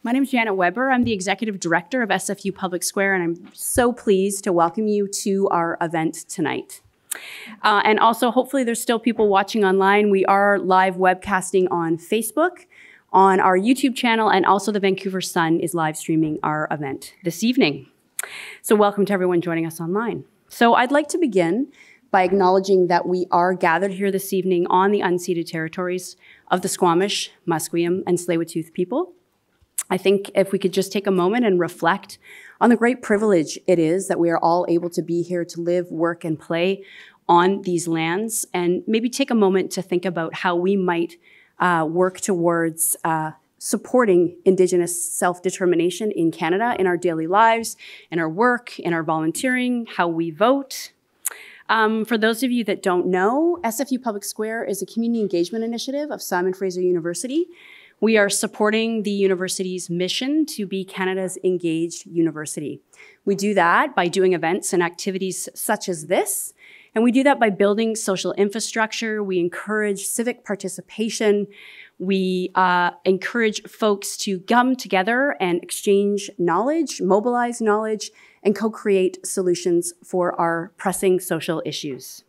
My name is Janet Weber. I'm the Executive Director of SFU Public Square, and I'm so pleased to welcome you to our event tonight. And also, hopefully there's still people watching online. We are live webcasting on Facebook, on our YouTube channel, and also the Vancouver Sun is live streaming our event this evening. So welcome to everyone joining us online. So I'd like to begin by acknowledging that we are gathered here this evening on the unceded territories of the Squamish, Musqueam, and Tsleil-Waututh people. I think if we could just take a moment and reflect on the great privilege it is that we are all able to be here to live, work, and play on these lands, and maybe take a moment to think about how we might work towards supporting Indigenous self-determination in Canada in our daily lives, in our work, in our volunteering, how we vote. For those of you that don't know, SFU Public Square is a community engagement initiative of Simon Fraser University. We are supporting the university's mission to be Canada's engaged university. We do that by doing events and activities such as this, and we do that by building social infrastructure. We encourage civic participation. We encourage folks to come together and exchange knowledge, mobilize knowledge, and co-create solutions for our pressing social issues.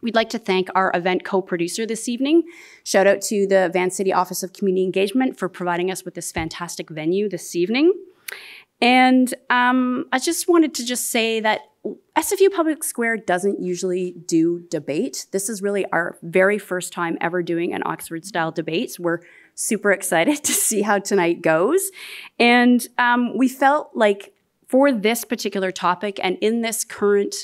We'd like to thank our event co-producer this evening. Shout out to the Van City Office of Community Engagement for providing us with this fantastic venue this evening. And I just wanted to say that SFU Public Square doesn't usually do debate. This is really our very first time ever doing an Oxford-style debate. We're super excited to see how tonight goes. And we felt like for this particular topic and in this current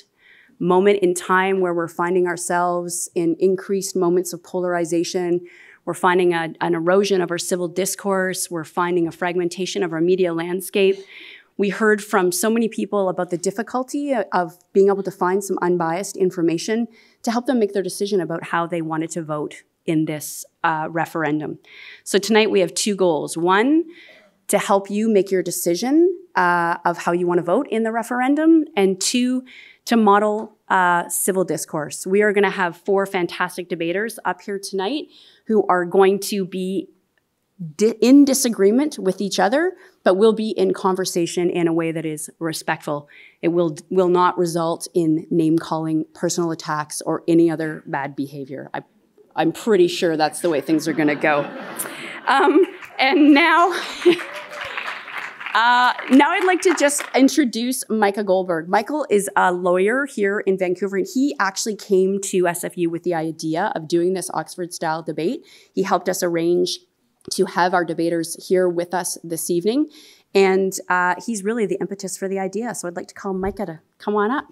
moment in time where we're finding ourselves in increased moments of polarization, we're finding an erosion of our civil discourse, we're finding a fragmentation of our media landscape. We heard from so many people about the difficulty of being able to find some unbiased information to help them make their decision about how they wanted to vote in this referendum. So tonight we have two goals. One, to help you make your decision of how you want to vote in the referendum, and two, to model civil discourse. We are going to have four fantastic debaters up here tonight who are going to be in disagreement with each other, but will be in conversation in a way that is respectful. It will not result in name-calling, personal attacks, or any other bad behavior. I'm pretty sure that's the way things are going to go. And now... now I'd like to just introduce Micah Goldenberg. Michael is a lawyer here in Vancouver, and he actually came to SFU with the idea of doing this Oxford-style debate. He helped us arrange to have our debaters here with us this evening, and he's really the impetus for the idea. So I'd like to call Micah to come on up.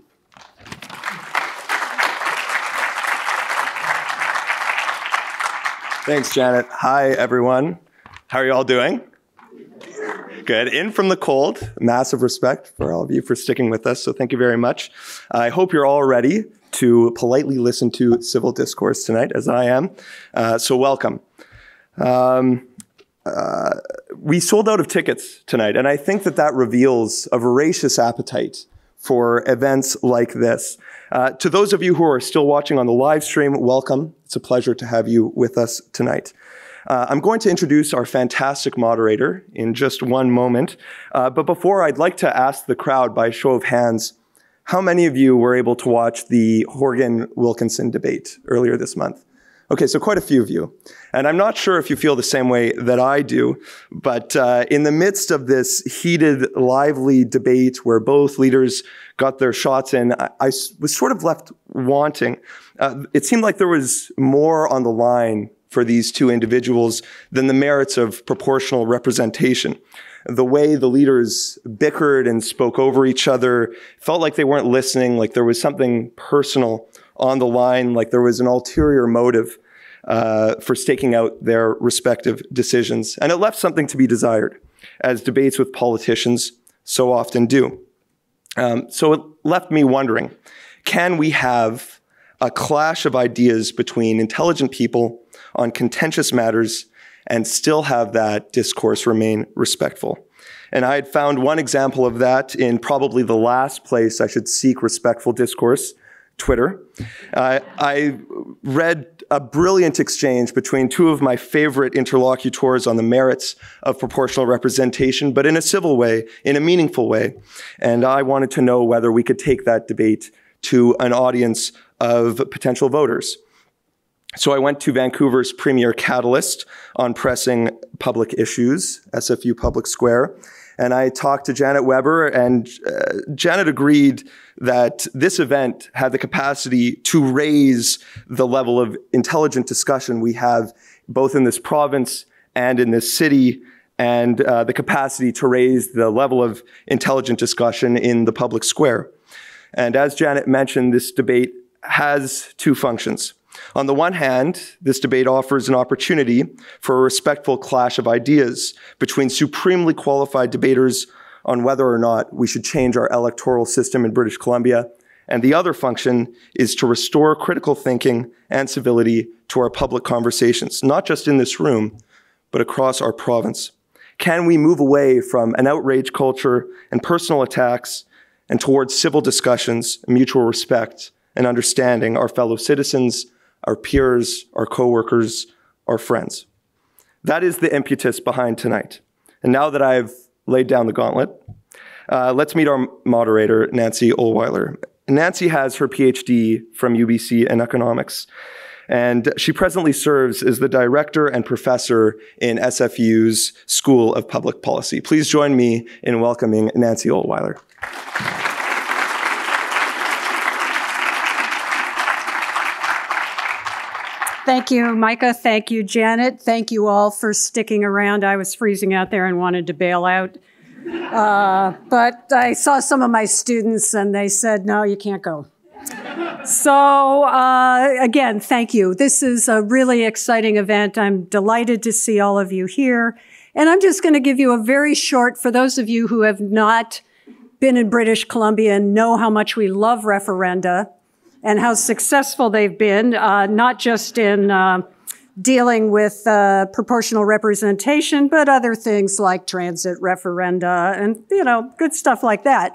Thanks, Janet. Hi, everyone. How are you all doing? Good. In from the cold. Massive respect for all of you for sticking with us. So thank you very much. I hope you're all ready to politely listen to civil discourse tonight, as I am. So welcome. We sold out of tickets tonight, and I think that reveals a voracious appetite for events like this. To those of you who are still watching on the live stream, welcome. It's a pleasure to have you with us tonight. I'm going to introduce our fantastic moderator in just one moment. But before, I'd like to ask the crowd by show of hands, how many of you were able to watch the Horgan-Wilkinson debate earlier this month? Okay, so quite a few of you. And I'm not sure if you feel the same way that I do, but in the midst of this heated, lively debate where both leaders got their shots in, I was sort of left wanting. It seemed like there was more on the line for these two individuals than the merits of proportional representation. The way the leaders bickered and spoke over each other felt like they weren't listening, like there was something personal on the line, like there was an ulterior motive for staking out their respective decisions. And it left something to be desired, as debates with politicians so often do. So it left me wondering, can we have a clash of ideas between intelligent people on contentious matters and still have that discourse remain respectful? And I had found one example of that in probably the last place I should seek respectful discourse, Twitter. I read a brilliant exchange between two of my favorite interlocutors on the merits of proportional representation, but in a civil way, in a meaningful way. And I wanted to know whether we could take that debate to an audience of potential voters. So I went to Vancouver's premier catalyst on pressing public issues, SFU Public Square, and I talked to Janet Weber, and Janet agreed that this event had the capacity to raise the level of intelligent discussion we have both in this province and in this city, and the capacity to raise the level of intelligent discussion in the public square. And as Janet mentioned, this debate has two functions. On the one hand, this debate offers an opportunity for a respectful clash of ideas between supremely qualified debaters on whether or not we should change our electoral system in British Columbia. And the other function is to restore critical thinking and civility to our public conversations, not just in this room, but across our province. Can we move away from an outrage culture and personal attacks and towards civil discussions, mutual respect, and understanding our fellow citizens, our peers, our coworkers, our friends? That is the impetus behind tonight. And now that I've laid down the gauntlet, let's meet our moderator, Nancy Olewiler. Nancy has her PhD from UBC in economics, and she presently serves as the director and professor in SFU's School of Public Policy. Please join me in welcoming Nancy Olewiler. Thank you, Micah. Thank you, Janet. Thank you all for sticking around. I was freezing out there and wanted to bail out. But I saw some of my students and they said, no, you can't go. So again, thank you. This is a really exciting event. I'm delighted to see all of you here. And I'm just going to give you a very short, for those of you who have not been in British Columbia and know how much we love referenda, and how successful they've been, not just in dealing with proportional representation, but other things like transit referenda and, good stuff like that.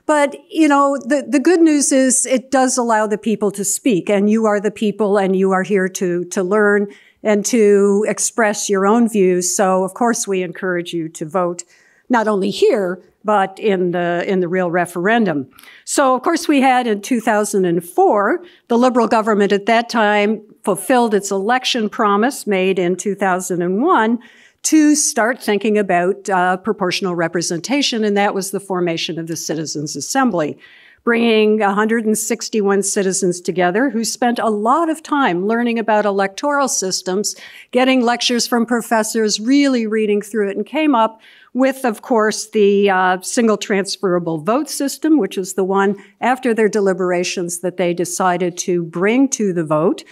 But, the good news is it does allow the people to speak, and you are the people, and you are here to learn and to express your own views. So, of course, we encourage you to vote, not only here, but in the real referendum. So, of course, we had in 2004, the Liberal government at that time fulfilled its election promise made in 2001 to start thinking about proportional representation, and that was the formation of the Citizens' Assembly, bringing 161 citizens together who spent a lot of time learning about electoral systems, getting lectures from professors, really reading through it, and came up with, of course, the single transferable vote system, which is the one after their deliberations that they decided to bring to the vote.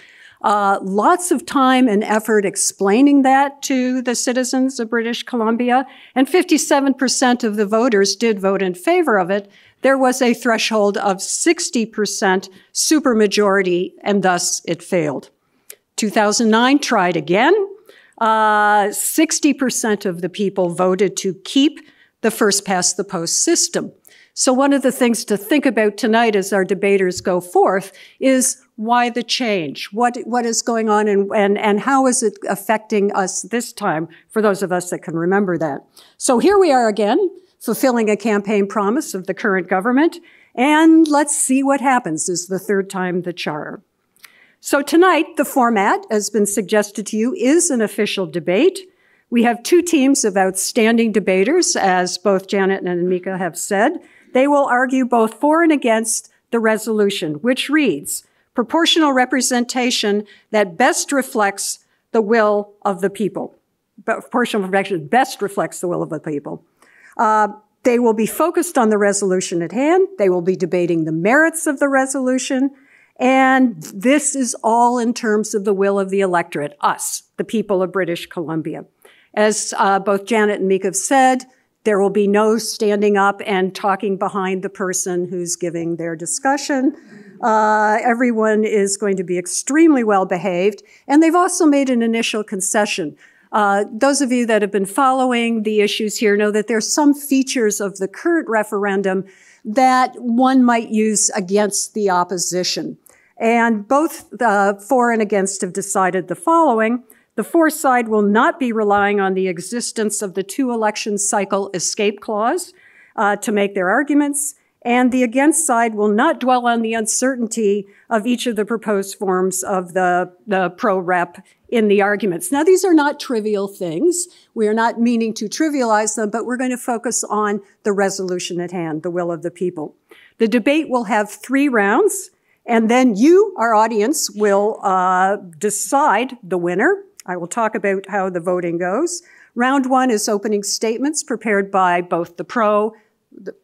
Lots of time and effort explaining that to the citizens of British Columbia, and 57% of the voters did vote in favor of it. There was a threshold of 60% supermajority, and thus it failed. 2009 tried again. 60% of the people voted to keep the first-past-the-post system. So one of the things to think about tonight as our debaters go forth is why the change? What is going on and how is it affecting us this time, for those of us that can remember that? So here we are again, fulfilling a campaign promise of the current government, and let's see what happens. This is the third time the charm. So tonight, the format, as been suggested to you, is an official debate. We have two teams of outstanding debaters, as both Janet and Mika have said. They will argue both for and against the resolution, which reads, proportional representation that best reflects the will of the people. Proportional representation best reflects the will of the people. They will be focused on the resolution at hand. They will be debating the merits of the resolution. And this is all in terms of the will of the electorate, us, the people of British Columbia. As both Janet and Mika have said, there will be no standing up and talking behind the person who's giving their discussion. Everyone is going to be extremely well behaved. And they've also made an initial concession. Those of you that have been following the issues here know that there's some features of the current referendum that one might use against the opposition. And both the for and against have decided the following. The for side will not be relying on the existence of the 2-election cycle escape clause to make their arguments, and the against side will not dwell on the uncertainty of each of the proposed forms of the pro-rep in the arguments. Now, these are not trivial things. We are not meaning to trivialize them, but we're going to focus on the resolution at hand, the will of the people. The debate will have 3 rounds, and then you, our audience, will decide the winner. I will talk about how the voting goes. Round 1 is opening statements prepared by both the pro,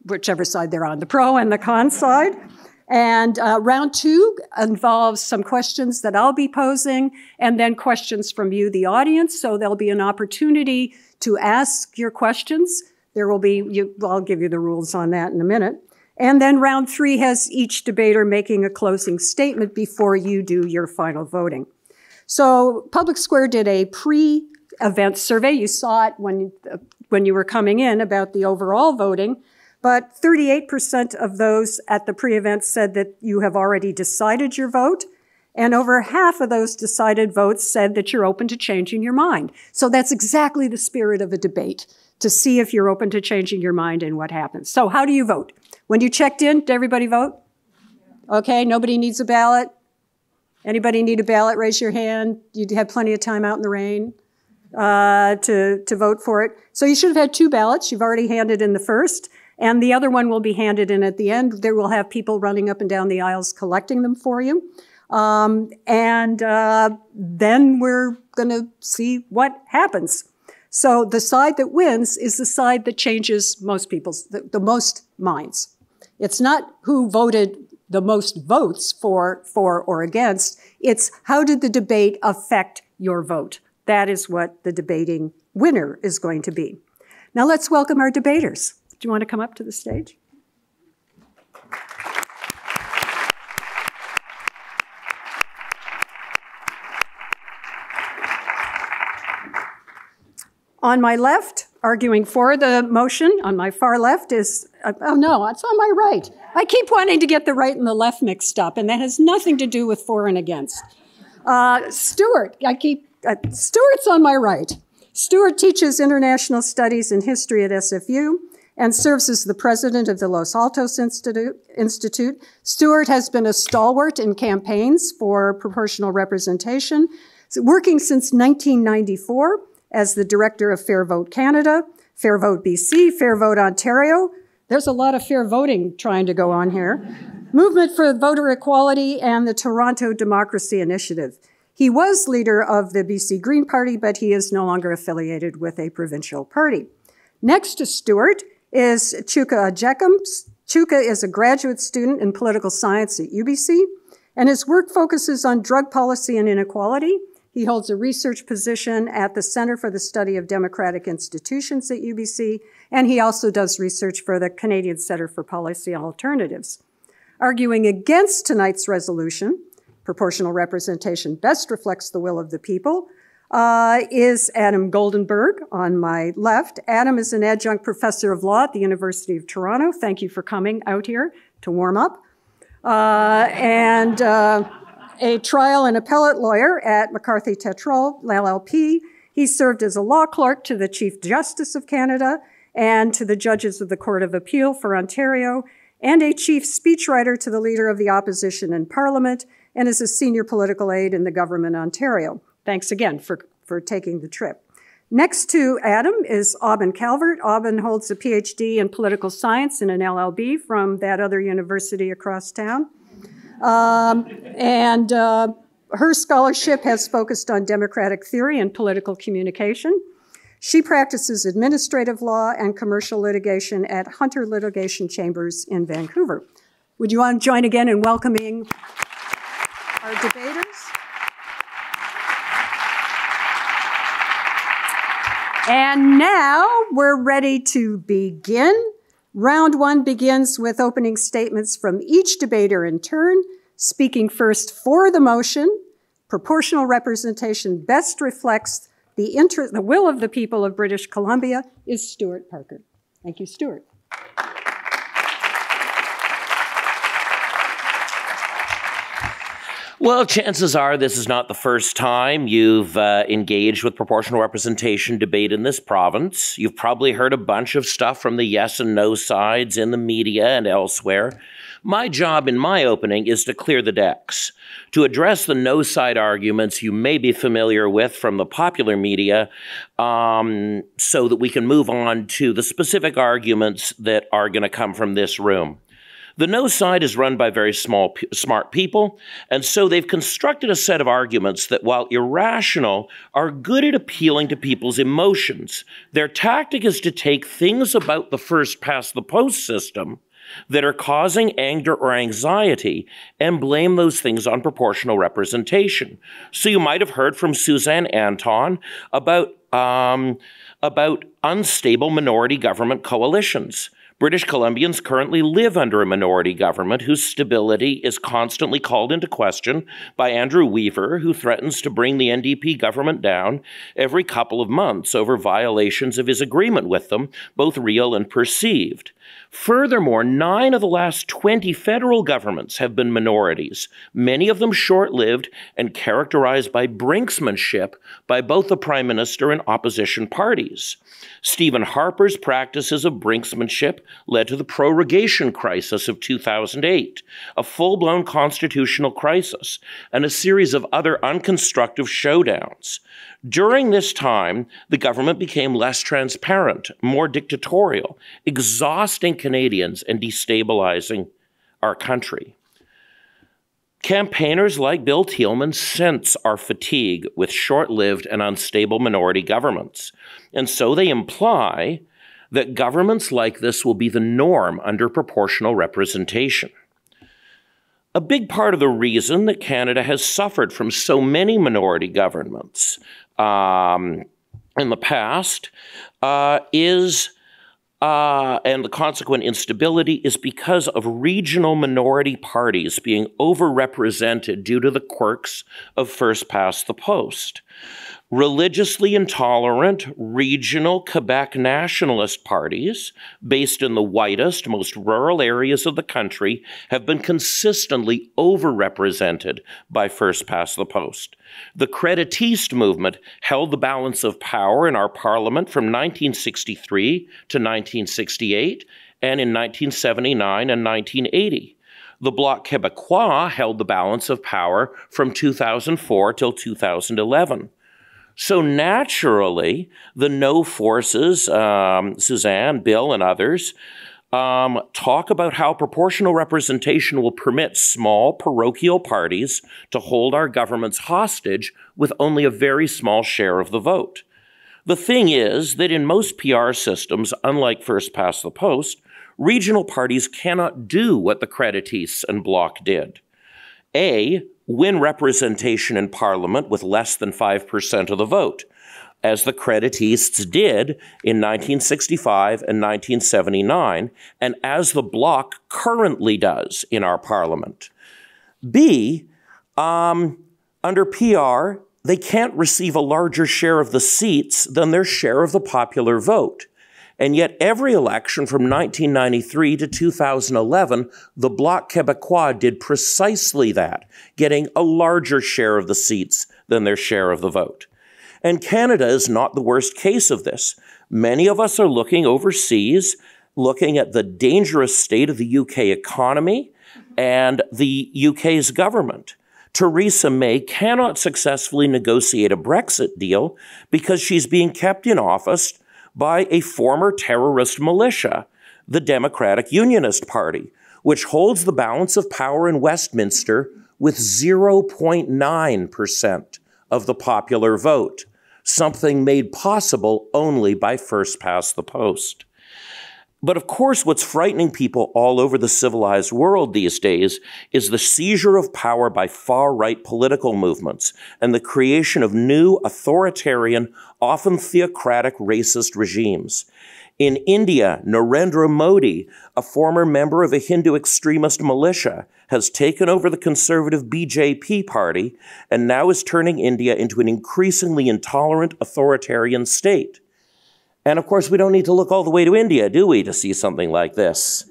whichever side they're on, the pro and the con side. And round 2 involves some questions that I'll be posing and then questions from you, the audience. So there'll be an opportunity to ask your questions. There will be, I'll give you the rules on that in a minute. And then round 3 has each debater making a closing statement before you do your final voting. So Public Square did a pre-event survey. You saw it when you were coming in about the overall voting. But 38% of those at the pre-event said that you have already decided your vote. And over half of those decided votes said that you're open to changing your mind. So that's exactly the spirit of a debate, to see if you're open to changing your mind and what happens. So how do you vote? When you checked in, did everybody vote? Okay, nobody needs a ballot? Anybody need a ballot? Raise your hand. You had plenty of time out in the rain to vote for it. So you should have had 2 ballots. You've already handed in the first. And the other one will be handed in at the end. There will have people running up and down the aisles collecting them for you. Then we're going to see what happens. So the side that wins is the side that changes most people's, the most minds. It's not who voted the most votes for or against. It's how did the debate affect your vote? That is what the debating winner is going to be. Now let's welcome our debaters. Do you want to come up to the stage? On my left, arguing for the motion, on my far left is, oh no, it's on my right. I keep wanting to get the right and the left mixed up, and that has nothing to do with for and against. Stuart, Stuart's on my right. Stuart teaches international studies and history at SFU and serves as the president of the Los Altos Institute. Stuart has been a stalwart in campaigns for proportional representation, working since 1994 as the director of Fair Vote Canada, Fair Vote BC, Fair Vote Ontario. There's a lot of fair voting trying to go on here. Movement for Voter Equality and the Toronto Democracy Initiative. He was leader of the BC Green Party, but he is no longer affiliated with a provincial party. Next to Stuart is Chuka Ejeckam. Chuka is a graduate student in political science at UBC, and his work focuses on drug policy and inequality. He holds a research position at the Center for the Study of Democratic Institutions at UBC, and he also does research for the Canadian Center for Policy Alternatives. Arguing against tonight's resolution, proportional representation best reflects the will of the people, is Adam Goldenberg on my left. Adam is an adjunct professor of law at the University of Toronto. Thank you for coming out here to warm up. A trial and appellate lawyer at McCarthy Tétrault LLP. He served as a law clerk to the Chief Justice of Canada and to the judges of the Court of Appeal for Ontario, and a chief speechwriter to the leader of the opposition in Parliament, and is a senior political aide in the government of Ontario. Thanks again for taking the trip. Next to Adam is Aubin Calvert. Aubin holds a PhD in political science and an LLB from that other university across town. Her scholarship has focused on democratic theory and political communication. She practices administrative law and commercial litigation at Hunter Litigation Chambers in Vancouver. Would you want to join again in welcoming our debaters? And now we're ready to begin. Round 1 begins with opening statements from each debater in turn, speaking first for the motion. Proportional representation best reflects the will of the people of British Columbia is Stuart Parker. Thank you, Stuart. Well, chances are this is not the first time you've engaged with proportional representation debate in this province. You've probably heard a bunch of stuff from the yes and no sides in the media and elsewhere. My job in my opening is to clear the decks, to address the no side arguments you may be familiar with from the popular media, so that we can move on to the specific arguments that are going to come from this room. The no side is run by very smart people, and so they've constructed a set of arguments that, while irrational, are good at appealing to people's emotions. Their tactic is to take things about the first-past-the-post system that are causing anger or anxiety and blame those things on proportional representation. So you might have heard from Suzanne Anton about unstable minority government coalitions. British Columbians currently live under a minority government whose stability is constantly called into question by Andrew Weaver, who threatens to bring the NDP government down every couple of months over violations of his agreement with them, both real and perceived. Furthermore, 9 of the last 20 federal governments have been minorities, many of them short-lived and characterized by brinksmanship by both the Prime Minister and opposition parties. Stephen Harper's practices of brinksmanship led to the prorogation crisis of 2008, a full-blown constitutional crisis, and a series of other unconstructive showdowns. During this time, the government became less transparent, more dictatorial, exhausting Canadians and destabilizing our country. Campaigners like Bill Thielman sense our fatigue with short-lived and unstable minority governments, and so they imply that governments like this will be the norm under proportional representation. A big part of the reason that Canada has suffered from so many minority governments in the past and the consequent instability is because of regional minority parties being overrepresented due to the quirks of first-past-the-post. Religiously intolerant regional Quebec nationalist parties, based in the whitest, most rural areas of the country, have been consistently overrepresented by first-past-the-post. The Creditiste movement held the balance of power in our parliament from 1963 to 1968 and in 1979 and 1980. The Bloc Québécois held the balance of power from 2004 till 2011. So naturally, the no forces, Suzanne, Bill, and others, talk about how proportional representation will permit small parochial parties to hold our governments hostage with only a very small share of the vote. The thing is that in most PR systems, unlike first-past-the-post, regional parties cannot do what the Creditistes and Bloc did. A, win representation in Parliament with less than 5% of the vote, as the Creditistes did in 1965 and 1979, and as the Bloc currently does in our Parliament. B, under PR, they can't receive a larger share of the seats than their share of the popular vote. And yet every election from 1993 to 2011, the Bloc Québécois did precisely that, getting a larger share of the seats than their share of the vote. And Canada is not the worst case of this. Many of us are looking overseas, looking at the dangerous state of the UK economy and the UK's government. Theresa May cannot successfully negotiate a Brexit deal because she's being kept in office by a former terrorist militia, the Democratic Unionist Party, which holds the balance of power in Westminster with 0.9% of the popular vote, something made possible only by first-past-the-post. But of course, what's frightening people all over the civilized world these days is the seizure of power by far-right political movements and the creation of new authoritarian, often theocratic racist regimes. In India, Narendra Modi, a former member of a Hindu extremist militia, has taken over the conservative BJP party and now is turning India into an increasingly intolerant authoritarian state. And of course, we don't need to look all the way to India, do we, to see something like this?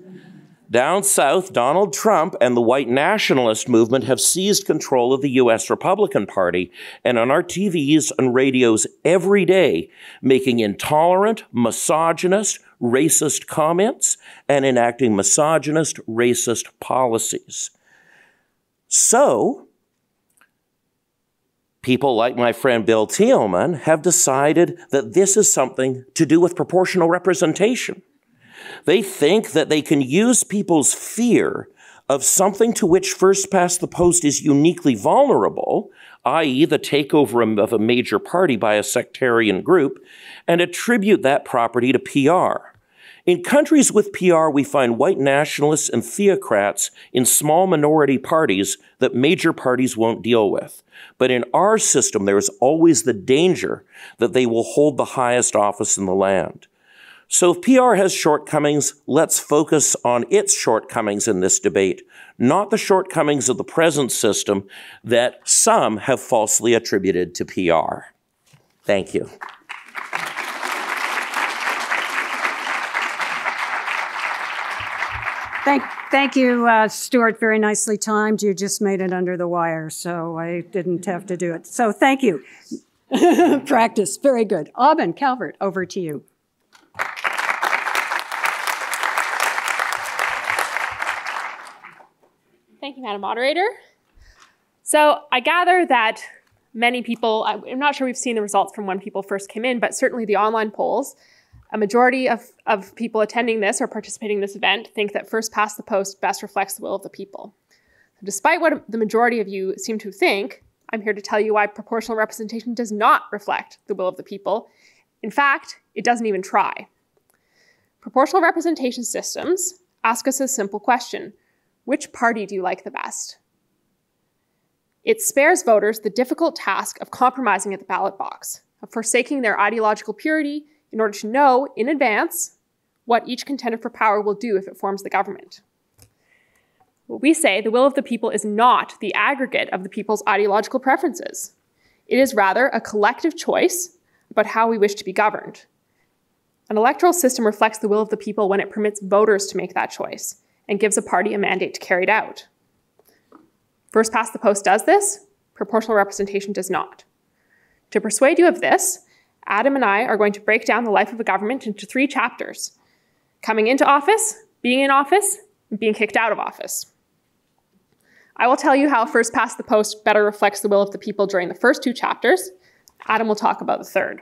Down south, Donald Trump and the white nationalist movement have seized control of the US Republican Party, and on our TVs and radios every day, making intolerant, misogynist, racist comments and enacting misogynist, racist policies. So, people like my friend Bill Thielman have decided that this is something to do with proportional representation. They think that they can use people's fear of something to which first past the post is uniquely vulnerable, i.e. the takeover of a major party by a sectarian group, and attribute that property to PR. In countries with PR, we find white nationalists and theocrats in small minority parties that major parties won't deal with. But in our system, there is always the danger that they will hold the highest office in the land. So if PR has shortcomings, let's focus on its shortcomings in this debate, not the shortcomings of the present system that some have falsely attributed to PR. Thank you. Thank you, Stuart. Very nicely timed. You just made it under the wire, so I didn't have to do it. So thank you. Practice. Very good. Aubin Calvert, over to you. Thank you, Madam Moderator. So I gather that many people, I'm not sure we've seen the results from when people first came in, but certainly the online polls, a majority of people attending this or participating in this event think that first past the post best reflects the will of the people. So despite what the majority of you seem to think, I'm here to tell you why proportional representation does not reflect the will of the people. In fact, it doesn't even try. Proportional representation systems ask us a simple question: which party do you like the best? It spares voters the difficult task of compromising at the ballot box, of forsaking their ideological purity in order to know in advance what each contender for power will do if it forms the government. Well, we say the will of the people is not the aggregate of the people's ideological preferences. It is rather a collective choice about how we wish to be governed. An electoral system reflects the will of the people when it permits voters to make that choice and gives a party a mandate to carry it out. First past the post does this, proportional representation does not. To persuade you of this, Adam and I are going to break down the life of a government into 3 chapters: coming into office, being in office, and being kicked out of office. I will tell you how first past the post better reflects the will of the people during the first 2 chapters. Adam will talk about the third.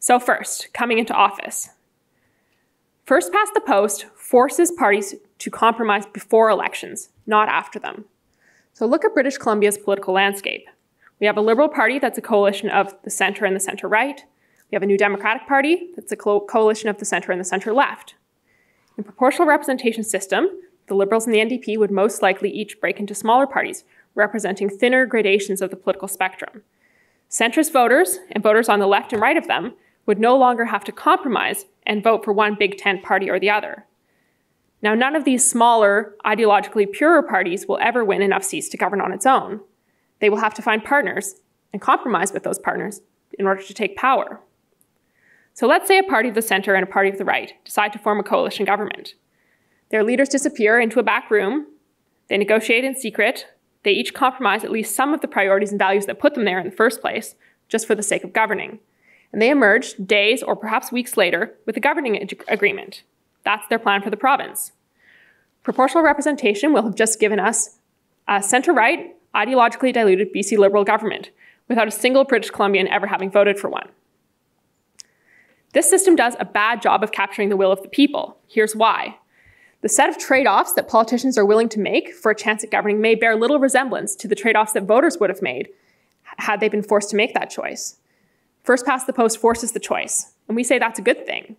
So first, coming into office. First past the post forces parties to compromise before elections, not after them. So look at British Columbia's political landscape. We have a Liberal Party that's a coalition of the centre and the centre-right. We have a New Democratic Party that's a coalition of the centre and the centre-left. In a proportional representation system, the Liberals and the NDP would most likely each break into smaller parties, representing thinner gradations of the political spectrum. Centrist voters and voters on the left and right of them would no longer have to compromise and vote for one big tent party or the other. Now, none of these smaller, ideologically purer parties will ever win enough seats to govern on its own. They will have to find partners and compromise with those partners in order to take power. So let's say a party of the center and a party of the right decide to form a coalition government. Their leaders disappear into a back room, they negotiate in secret, they each compromise at least some of the priorities and values that put them there in the first place, just for the sake of governing. And they emerge days or perhaps weeks later with a governing agreement. That's their plan for the province. Proportional representation will have just given us a center-right, ideologically diluted BC Liberal government, without a single British Columbian ever having voted for one. This system does a bad job of capturing the will of the people. Here's why. The set of trade-offs that politicians are willing to make for a chance at governing may bear little resemblance to the trade-offs that voters would have made had they been forced to make that choice. First past the post forces the choice, and we say that's a good thing.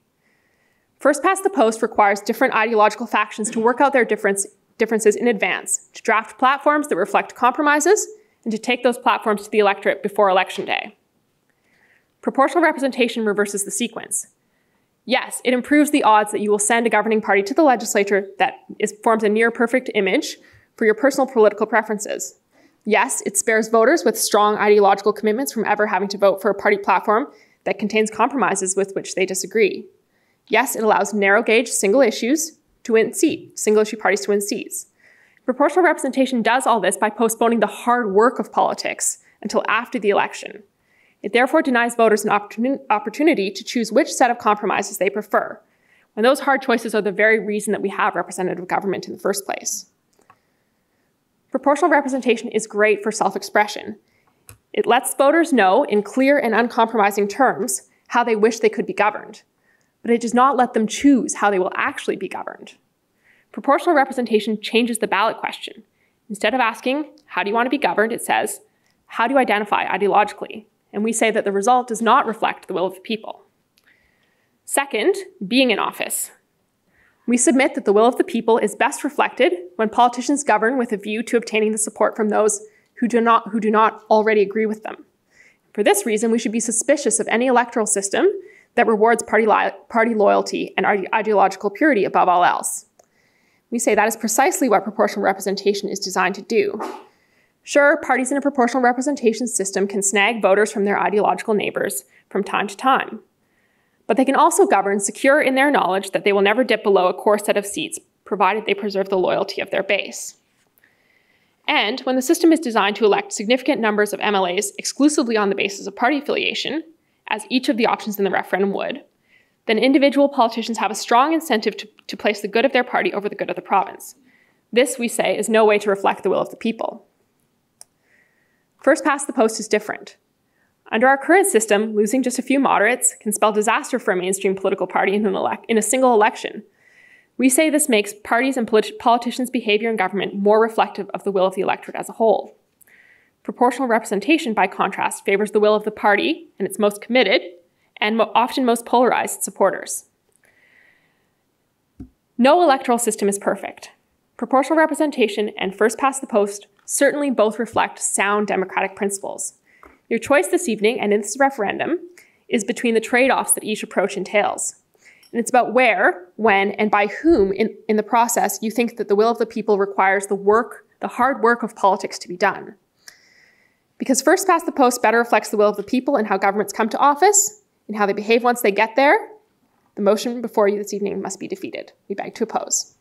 First past the post requires different ideological factions to work out their differences in advance, to draft platforms that reflect compromises, and to take those platforms to the electorate before election day. Proportional representation reverses the sequence. Yes, it improves the odds that you will send a governing party to the legislature that forms a near perfect image for your personal political preferences. Yes, it spares voters with strong ideological commitments from ever having to vote for a party platform that contains compromises with which they disagree. Yes, it allows narrow-gauge single issue parties to win seats. Proportional representation does all this by postponing the hard work of politics until after the election. It therefore denies voters an opportunity to choose which set of compromises they prefer, when those hard choices are the very reason that we have representative government in the first place. Proportional representation is great for self-expression. It lets voters know in clear and uncompromising terms how they wish they could be governed, but it does not let them choose how they will actually be governed. Proportional representation changes the ballot question. Instead of asking, how do you want to be governed, it says, how do you identify ideologically? And we say that the result does not reflect the will of the people. Second, being in office. We submit that the will of the people is best reflected when politicians govern with a view to obtaining the support from those who do not already agree with them. For this reason, we should be suspicious of any electoral system that rewards party loyalty and ideological purity above all else. We say that is precisely what proportional representation is designed to do. Sure, parties in a proportional representation system can snag voters from their ideological neighbors from time to time. But they can also govern secure in their knowledge that they will never dip below a core set of seats, provided they preserve the loyalty of their base. And when the system is designed to elect significant numbers of MLAs exclusively on the basis of party affiliation, as each of the options in the referendum would, then individual politicians have a strong incentive to place the good of their party over the good of the province. This, we say, is no way to reflect the will of the people. First past the post is different. Under our current system, losing just a few moderates can spell disaster for a mainstream political party in a single election. We say this makes parties and politicians' behavior in government more reflective of the will of the electorate as a whole. Proportional representation, by contrast, favors the will of the party and its most committed and often most polarized supporters. No electoral system is perfect. Proportional representation and first past the post certainly both reflect sound democratic principles. Your choice this evening and in this referendum is between the trade-offs that each approach entails. And it's about where, when, and by whom in the process you think that the will of the people requires the hard work of politics to be done. Because first past the post better reflects the will of the people and how governments come to office and how they behave once they get there, the motion before you this evening must be defeated. We beg to oppose.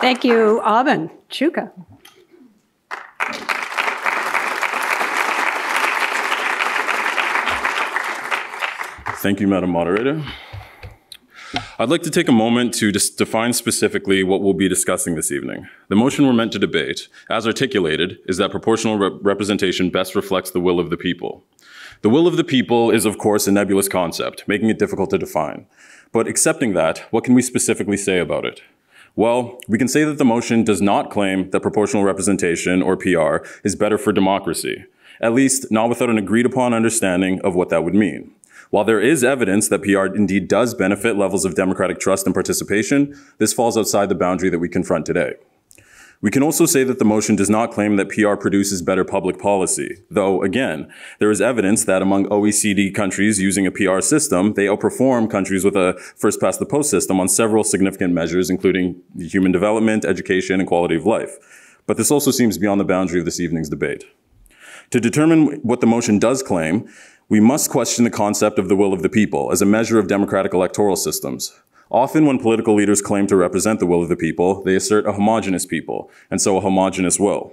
Thank you, Aubin. Chuka. Thank you, Madam Moderator. I'd like to take a moment to just define specifically what we'll be discussing this evening. The motion we're meant to debate, as articulated, is that proportional representation best reflects the will of the people. The will of the people is, of course, a nebulous concept, making it difficult to define. But accepting that, what can we specifically say about it? Well, we can say that the motion does not claim that proportional representation, or PR, is better for democracy, at least not without an agreed-upon understanding of what that would mean. While there is evidence that PR indeed does benefit levels of democratic trust and participation, this falls outside the boundary that we confront today. We can also say that the motion does not claim that PR produces better public policy, though, again, there is evidence that among OECD countries using a PR system, they outperform countries with a first-past-the-post system on several significant measures, including human development, education, and quality of life. But this also seems beyond the boundary of this evening's debate. To determine what the motion does claim, we must question the concept of the will of the people as a measure of democratic electoral systems. Often when political leaders claim to represent the will of the people, they assert a homogeneous people, and so a homogeneous will.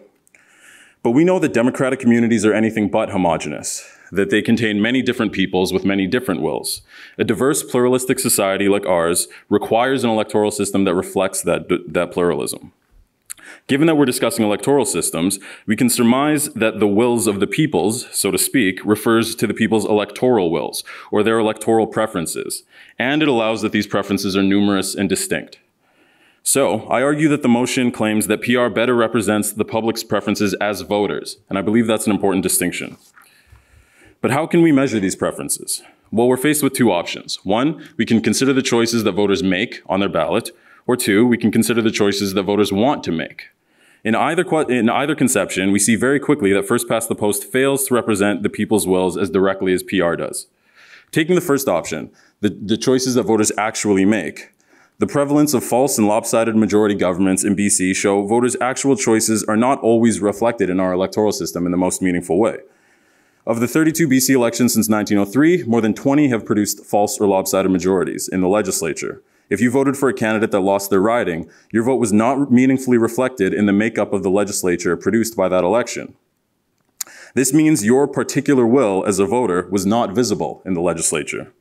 But we know that democratic communities are anything but homogeneous, that they contain many different peoples with many different wills. A diverse, pluralistic society like ours requires an electoral system that reflects that pluralism. Given that we're discussing electoral systems, we can surmise that the wills of the peoples, so to speak, refers to the people's electoral wills, or their electoral preferences, and it allows that these preferences are numerous and distinct. So, I argue that the motion claims that PR better represents the public's preferences as voters, and I believe that's an important distinction. But how can we measure these preferences? Well, we're faced with two options. One, we can consider the choices that voters make on their ballot, or two, we can consider the choices that voters want to make. In either conception, we see very quickly that first past the post fails to represent the people's wills as directly as PR does. Taking the first option, the choices that voters actually make, the prevalence of false and lopsided majority governments in BC show voters' actual choices are not always reflected in our electoral system in the most meaningful way. Of the 32 BC elections since 1903, more than 20 have produced false or lopsided majorities in the legislature. If you voted for a candidate that lost their riding, your vote was not meaningfully reflected in the makeup of the legislature produced by that election. This means your particular will as a voter was not visible in the legislature.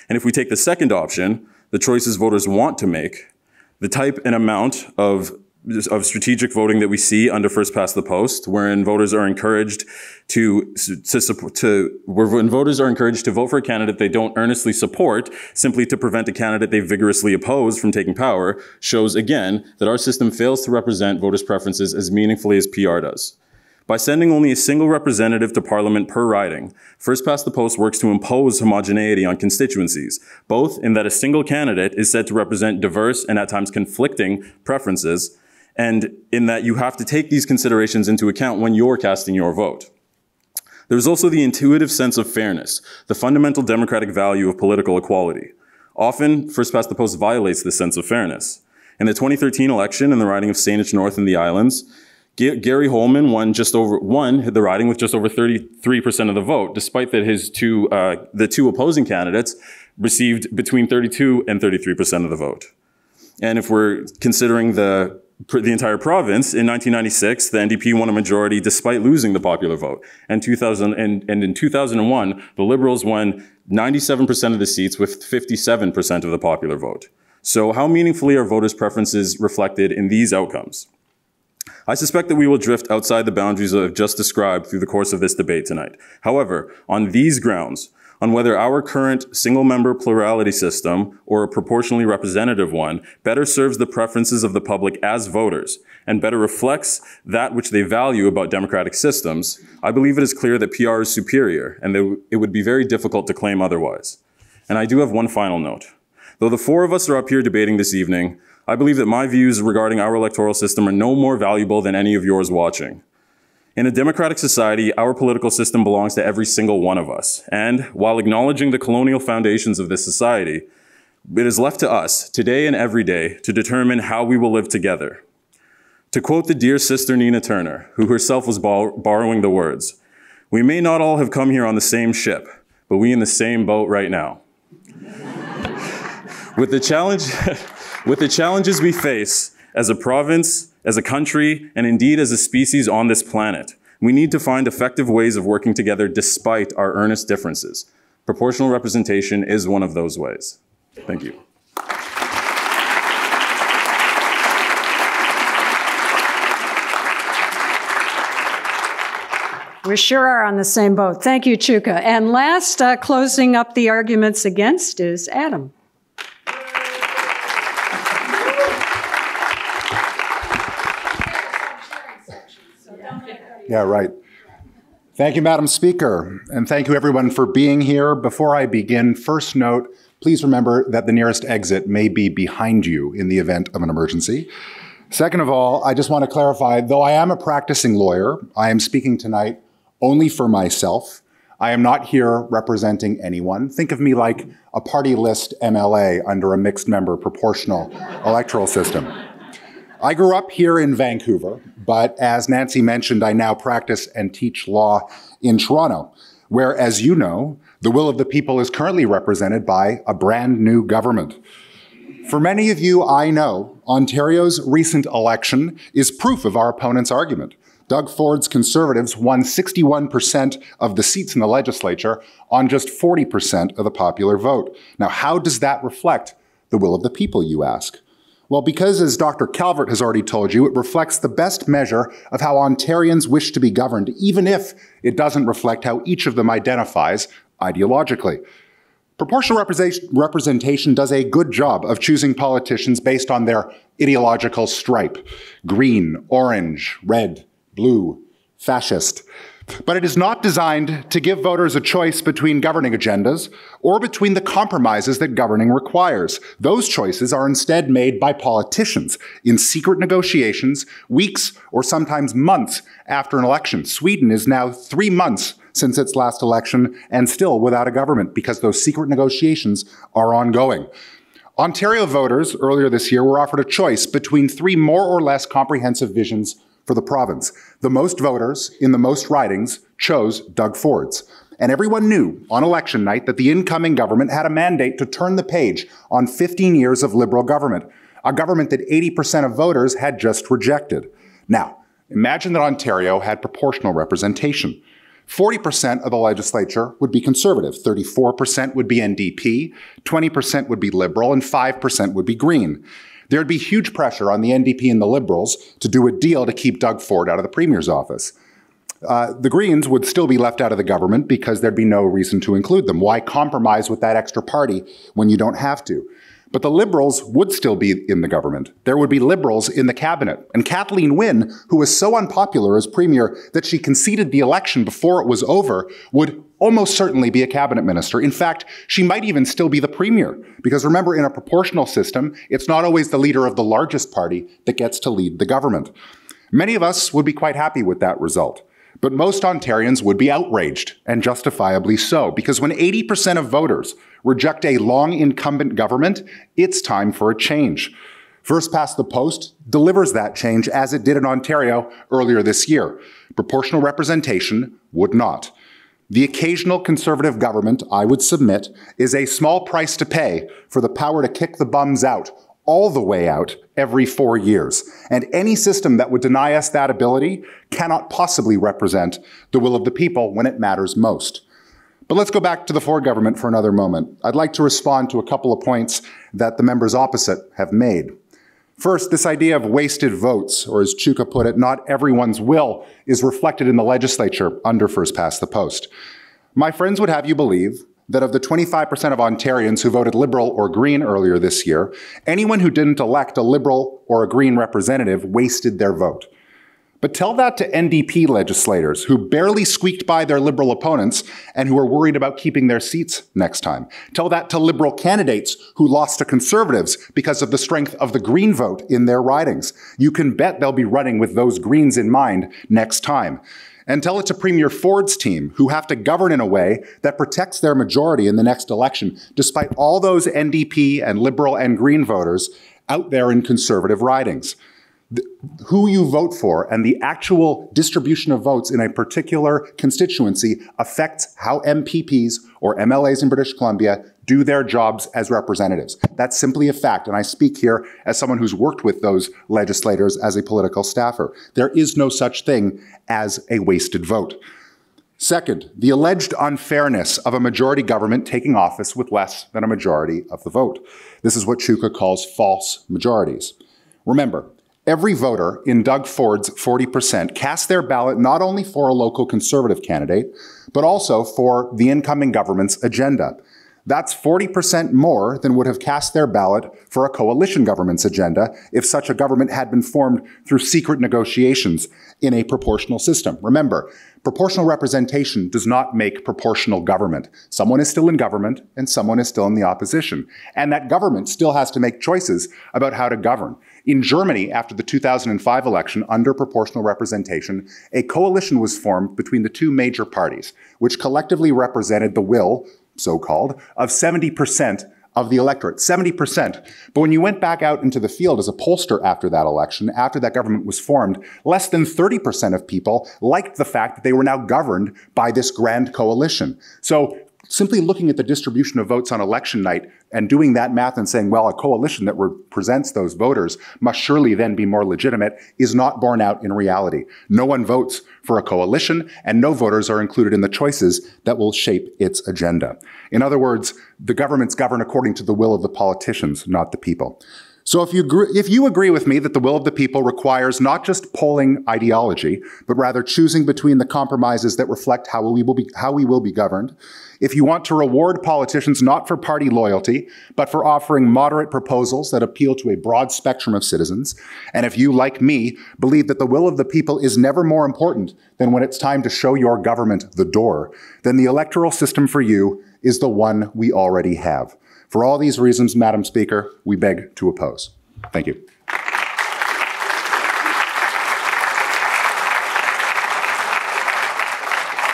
And if we take the second option, the choices voters want to make, the type and amount of strategic voting that we see under first past the post, wherein voters are encouraged to vote for a candidate they don't earnestly support simply to prevent a candidate they vigorously oppose from taking power, shows again that our system fails to represent voters' preferences as meaningfully as PR does. By sending only a single representative to Parliament per riding, first past the post works to impose homogeneity on constituencies, both in that a single candidate is said to represent diverse and at times conflicting preferences, and in that you have to take these considerations into account when you're casting your vote. There's also the intuitive sense of fairness, the fundamental democratic value of political equality. Often, first past the post violates this sense of fairness. In the 2013 election in the riding of Saanich North in the Islands, Gary Holman won the riding with just over 33% of the vote, despite that the two opposing candidates received between 32 and 33% of the vote. And if we're considering the entire province, in 1996, the NDP won a majority despite losing the popular vote. And in 2001, the Liberals won 97% of the seats with 57% of the popular vote. So how meaningfully are voters' preferences reflected in these outcomes? I suspect that we will drift outside the boundaries I've just described through the course of this debate tonight. However, on these grounds, on whether our current single-member plurality system, or a proportionally representative one, better serves the preferences of the public as voters, and better reflects that which they value about democratic systems, I believe it is clear that PR is superior, and that it would be very difficult to claim otherwise. And I do have one final note. Though the four of us are up here debating this evening, I believe that my views regarding our electoral system are no more valuable than any of yours watching. In a democratic society, our political system belongs to every single one of us. And while acknowledging the colonial foundations of this society, it is left to us, today and every day, to determine how we will live together. To quote the dear Sister Nina Turner, who herself was borrowing the words, "We may not all have come here on the same ship, but we in the same boat right now." With the challenges we face as a province, as a country, and indeed as a species on this planet, we need to find effective ways of working together despite our earnest differences. Proportional representation is one of those ways. Thank you. We sure are on the same boat. Thank you, Chuka. And last, closing up the arguments against is Adam. Yeah, right. Thank you, Madam Speaker, and thank you everyone for being here. Before I begin, first note, please remember that the nearest exit may be behind you in the event of an emergency. Second of all, I just want to clarify, though I am a practicing lawyer, I am speaking tonight only for myself. I am not here representing anyone. Think of me like a party list MLA under a mixed member proportional electoral system. I grew up here in Vancouver, but as Nancy mentioned, I now practice and teach law in Toronto, where, as you know, the will of the people is currently represented by a brand new government. For many of you, I know Ontario's recent election is proof of our opponent's argument. Doug Ford's Conservatives won 61% of the seats in the legislature on just 40% of the popular vote. Now, how does that reflect the will of the people, you ask? Well, because, as Dr. Calvert has already told you, it reflects the best measure of how Ontarians wish to be governed, even if it doesn't reflect how each of them identifies ideologically. Proportional representation does a good job of choosing politicians based on their ideological stripe: green, orange, red, blue, fascist. But it is not designed to give voters a choice between governing agendas or between the compromises that governing requires. Those choices are instead made by politicians in secret negotiations, weeks or sometimes months after an election. Sweden is now 3 months since its last election and still without a government because those secret negotiations are ongoing. Ontario voters earlier this year were offered a choice between 3 more or less comprehensive visions for the province. The most voters in the most ridings chose Doug Ford's. And everyone knew on election night that the incoming government had a mandate to turn the page on 15 years of Liberal government, a government that 80% of voters had just rejected. Now, imagine that Ontario had proportional representation. 40% of the legislature would be Conservative, 34% would be NDP, 20% would be Liberal, and 5% would be Green. There would be huge pressure on the NDP and the Liberals to do a deal to keep Doug Ford out of the Premier's office. The Greens would still be left out of the government because there'd be no reason to include them. Why compromise with that extra party when you don't have to? But the Liberals would still be in the government. There would be Liberals in the cabinet. And Kathleen Wynne, who was so unpopular as Premier that she conceded the election before it was over, would almost certainly be a cabinet minister. In fact, she might even still be the Premier. Because remember, in a proportional system, it's not always the leader of the largest party that gets to lead the government. Many of us would be quite happy with that result. But most Ontarians would be outraged, and justifiably so, because when 80% of voters reject a long incumbent government, it's time for a change. First Past the Post delivers that change as it did in Ontario earlier this year. Proportional representation would not. The occasional Conservative government, I would submit, is a small price to pay for the power to kick the bums out, all the way out, every 4 years. And any system that would deny us that ability cannot possibly represent the will of the people when it matters most. But let's go back to the Ford government for another moment. I'd like to respond to a couple of points that the members opposite have made. First, this idea of wasted votes, or as Chuka put it, not everyone's will, is reflected in the legislature under First Past the Post. My friends would have you believe that of the 25% of Ontarians who voted Liberal or Green earlier this year, anyone who didn't elect a Liberal or a Green representative wasted their vote. But tell that to NDP legislators who barely squeaked by their Liberal opponents and who are worried about keeping their seats next time. Tell that to Liberal candidates who lost to Conservatives because of the strength of the Green vote in their ridings. You can bet they'll be running with those Greens in mind next time. And tell it to Premier Ford's team, who have to govern in a way that protects their majority in the next election, despite all those NDP and Liberal and Green voters out there in Conservative ridings. Who you vote for and the actual distribution of votes in a particular constituency affects how MPPs or MLAs in British Columbia do their jobs as representatives. That's simply a fact, and I speak here as someone who's worked with those legislators as a political staffer. There is no such thing as a wasted vote. Second, the alleged unfairness of a majority government taking office with less than a majority of the vote. This is what Chuka calls false majorities. Remember, every voter in Doug Ford's 40% cast their ballot not only for a local Conservative candidate, but also for the incoming government's agenda. That's 40% more than would have cast their ballot for a coalition government's agenda if such a government had been formed through secret negotiations in a proportional system. Remember, proportional representation does not make proportional government. Someone is still in government and someone is still in the opposition. And that government still has to make choices about how to govern. In Germany, after the 2005 election, under proportional representation, a coalition was formed between the two major parties, which collectively represented the will, so-called, of 70% of the electorate, 70%. But when you went back out into the field as a pollster after that election, after that government was formed, less than 30% of people liked the fact that they were now governed by this grand coalition. So simply looking at the distribution of votes on election night and doing that math and saying, well, a coalition that represents those voters must surely then be more legitimate is not borne out in reality. No one votes for a coalition, and no voters are included in the choices that will shape its agenda. In other words, the governments govern according to the will of the politicians, not the people. So if you agree with me that the will of the people requires not just polling ideology, but rather choosing between the compromises that reflect how we will be governed, if you want to reward politicians not for party loyalty, but for offering moderate proposals that appeal to a broad spectrum of citizens, and if you, like me, believe that the will of the people is never more important than when it's time to show your government the door, then the electoral system for you is the one we already have. For all these reasons, Madam Speaker, we beg to oppose. Thank you.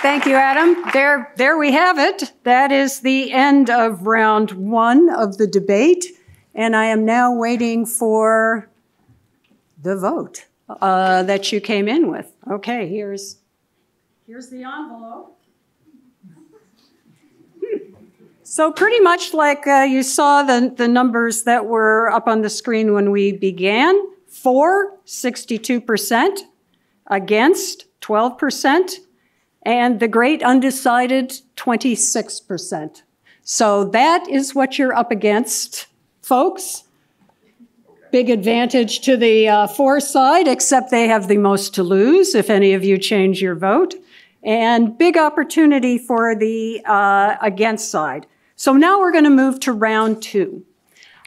Thank you, Adam. There we have it. That is the end of round one of the debate. And I am now waiting for the vote that you came in with. Okay, here's the envelope. So pretty much like you saw the numbers that were up on the screen when we began. For, 62%, against, 12%, and the great undecided, 26%. So that is what you're up against, folks. Big advantage to the for side, except they have the most to lose if any of you change your vote. And big opportunity for the against side. So now we're going to move to round two.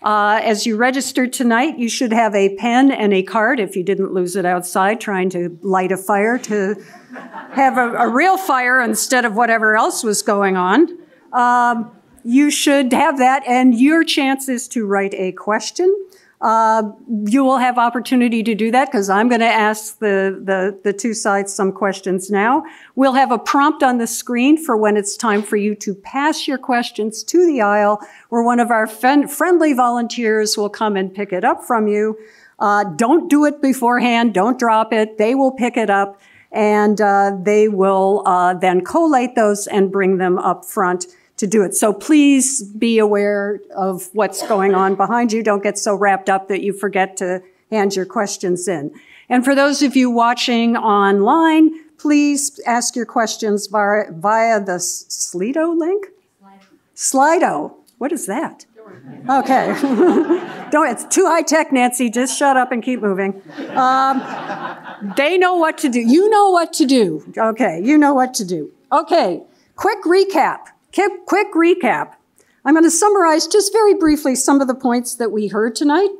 As you registered tonight, you should have a pen and a card if you didn't lose it outside trying to light a fire to have a real fire instead of whatever else was going on. You should have that, and your chance is to write a question. You will have opportunity to do that because I'm going to ask the two sides some questions now. We'll have a prompt on the screen for when it's time for you to pass your questions to the aisle, where one of our friendly volunteers will come and pick it up from you. Don't do it beforehand. Don't drop it. They will pick it up, and they will then collate those and bring them up front to do it. So please be aware of what's going on behind you. Don't get so wrapped up that you forget to hand your questions in. And for those of you watching online, please ask your questions via the Slido link? Slido. What is that? Okay. It's too high tech, Nancy. Just shut up and keep moving. They know what to do. You know what to do. Okay, you know what to do. Okay, quick recap. I'm going to summarize just very briefly some of the points that we heard tonight.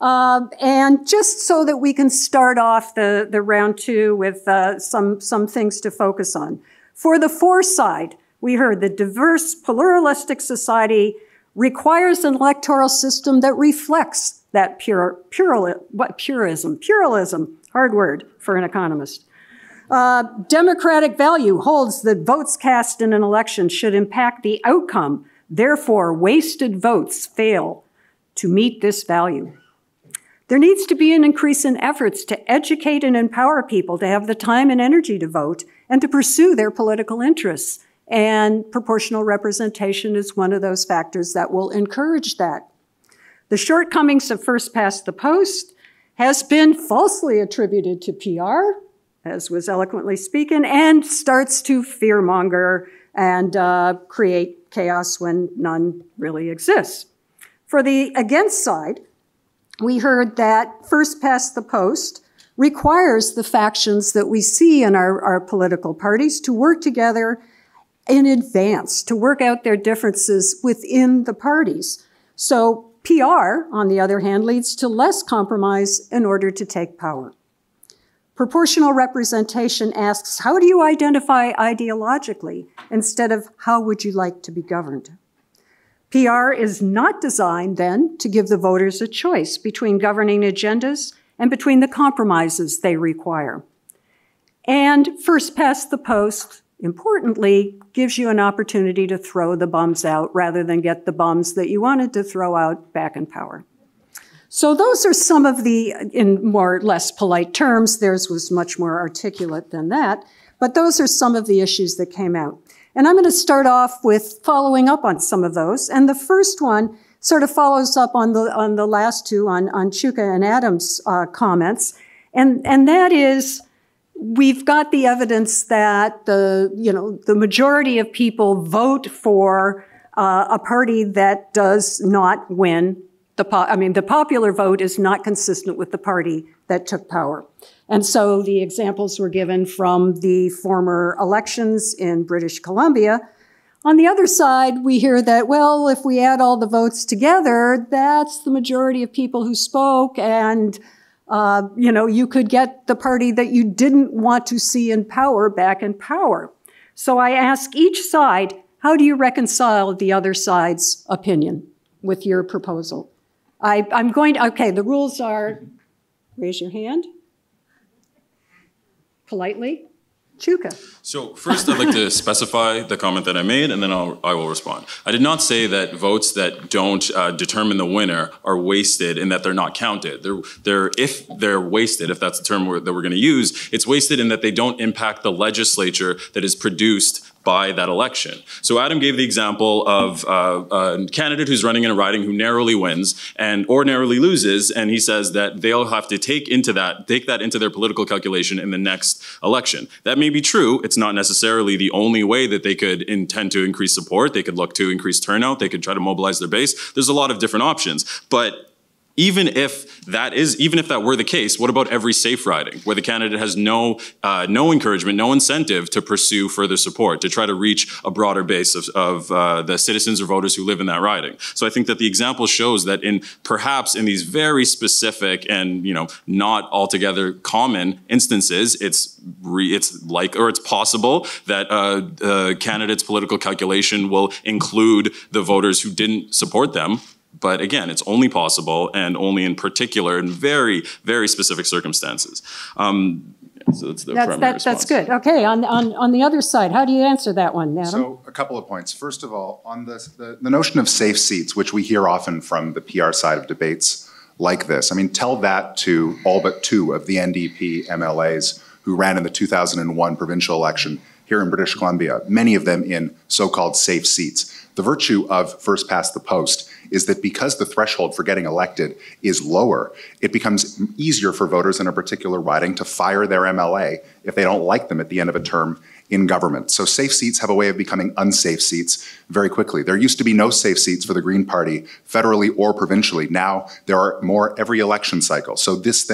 And just so that we can start off the round two with some things to focus on. For the for side, we heard the diverse pluralistic society requires an electoral system that reflects that pluralism, hard word for an economist. Democratic value holds that votes cast in an election should impact the outcome. Therefore, wasted votes fail to meet this value. There needs to be an increase in efforts to educate and empower people to have the time and energy to vote and to pursue their political interests. And proportional representation is one of those factors that will encourage that. The shortcomings of first past the post has been falsely attributed to PR, as was eloquently spoken, and starts to fearmonger and create chaos when none really exists. For the against side, we heard that first past the post requires the factions that we see in our political parties to work together in advance, to work out their differences within the parties. So PR, on the other hand, leads to less compromise in order to take power. Proportional representation asks, how do you identify ideologically instead of how would you like to be governed? PR is not designed then to give the voters a choice between governing agendas and between the compromises they require. And first past the post, importantly, gives you an opportunity to throw the bums out rather than get the bums that you wanted to throw out back in power. So those are some of the, in more or less polite terms, theirs was much more articulate than that, but those are some of the issues that came out. And I'm going to start off with following up on some of those. And the first one sort of follows up on the last two, on Chuka and Adam's comments. And that is, we've got the evidence that the majority of people vote for a party that does not win the popular vote is not consistent with the party that took power. And so the examples were given from the former elections in British Columbia. On the other side, we hear that, well, if we add all the votes together, that's the majority of people who spoke, and you could get the party that you didn't want to see in power back in power. So I ask each side, how do you reconcile the other side's opinion with your proposal? Okay, the rules are, raise your hand. Politely. Chuka. So first, I'd like to specify the comment that I made, and then I will respond. I did not say that votes that don't determine the winner are wasted and that they're not counted. If they're wasted, if that's the term that we're going to use, it's wasted in that they don't impact the legislature that is produced by that election. So Adam gave the example of a candidate who's running in a riding who narrowly wins and or narrowly loses, and he says that they'll have to take that into their political calculation in the next election. That may be true. It's not necessarily the only way that they could intend to increase support. They could look to increase turnout. They could try to mobilize their base. There's a lot of different options. But even if that were the case, what about every safe riding where the candidate has no encouragement, no incentive to pursue further support, to try to reach a broader base of the citizens or voters who live in that riding? So I think that the example shows that perhaps in these very specific and not altogether common instances, it's possible that a candidate's political calculation will include the voters who didn't support them. But again, it's only possible and only in particular and very, very specific circumstances. So that's the primary response. That's good. Okay, on the other side, how do you answer that one, Adam? So a couple of points. First of all, on the notion of safe seats, which we hear often from the PR side of debates like this, I mean, tell that to all but 2 of the NDP MLAs who ran in the 2001 provincial election here in British Columbia, many of them in so-called safe seats. The virtue of first past the post is that because the threshold for getting elected is lower, it becomes easier for voters in a particular riding to fire their MLA if they don't like them at the end of a term in government. So safe seats have a way of becoming unsafe seats very quickly. There used to be no safe seats for the Green Party, federally or provincially. Now there are more every election cycle. So this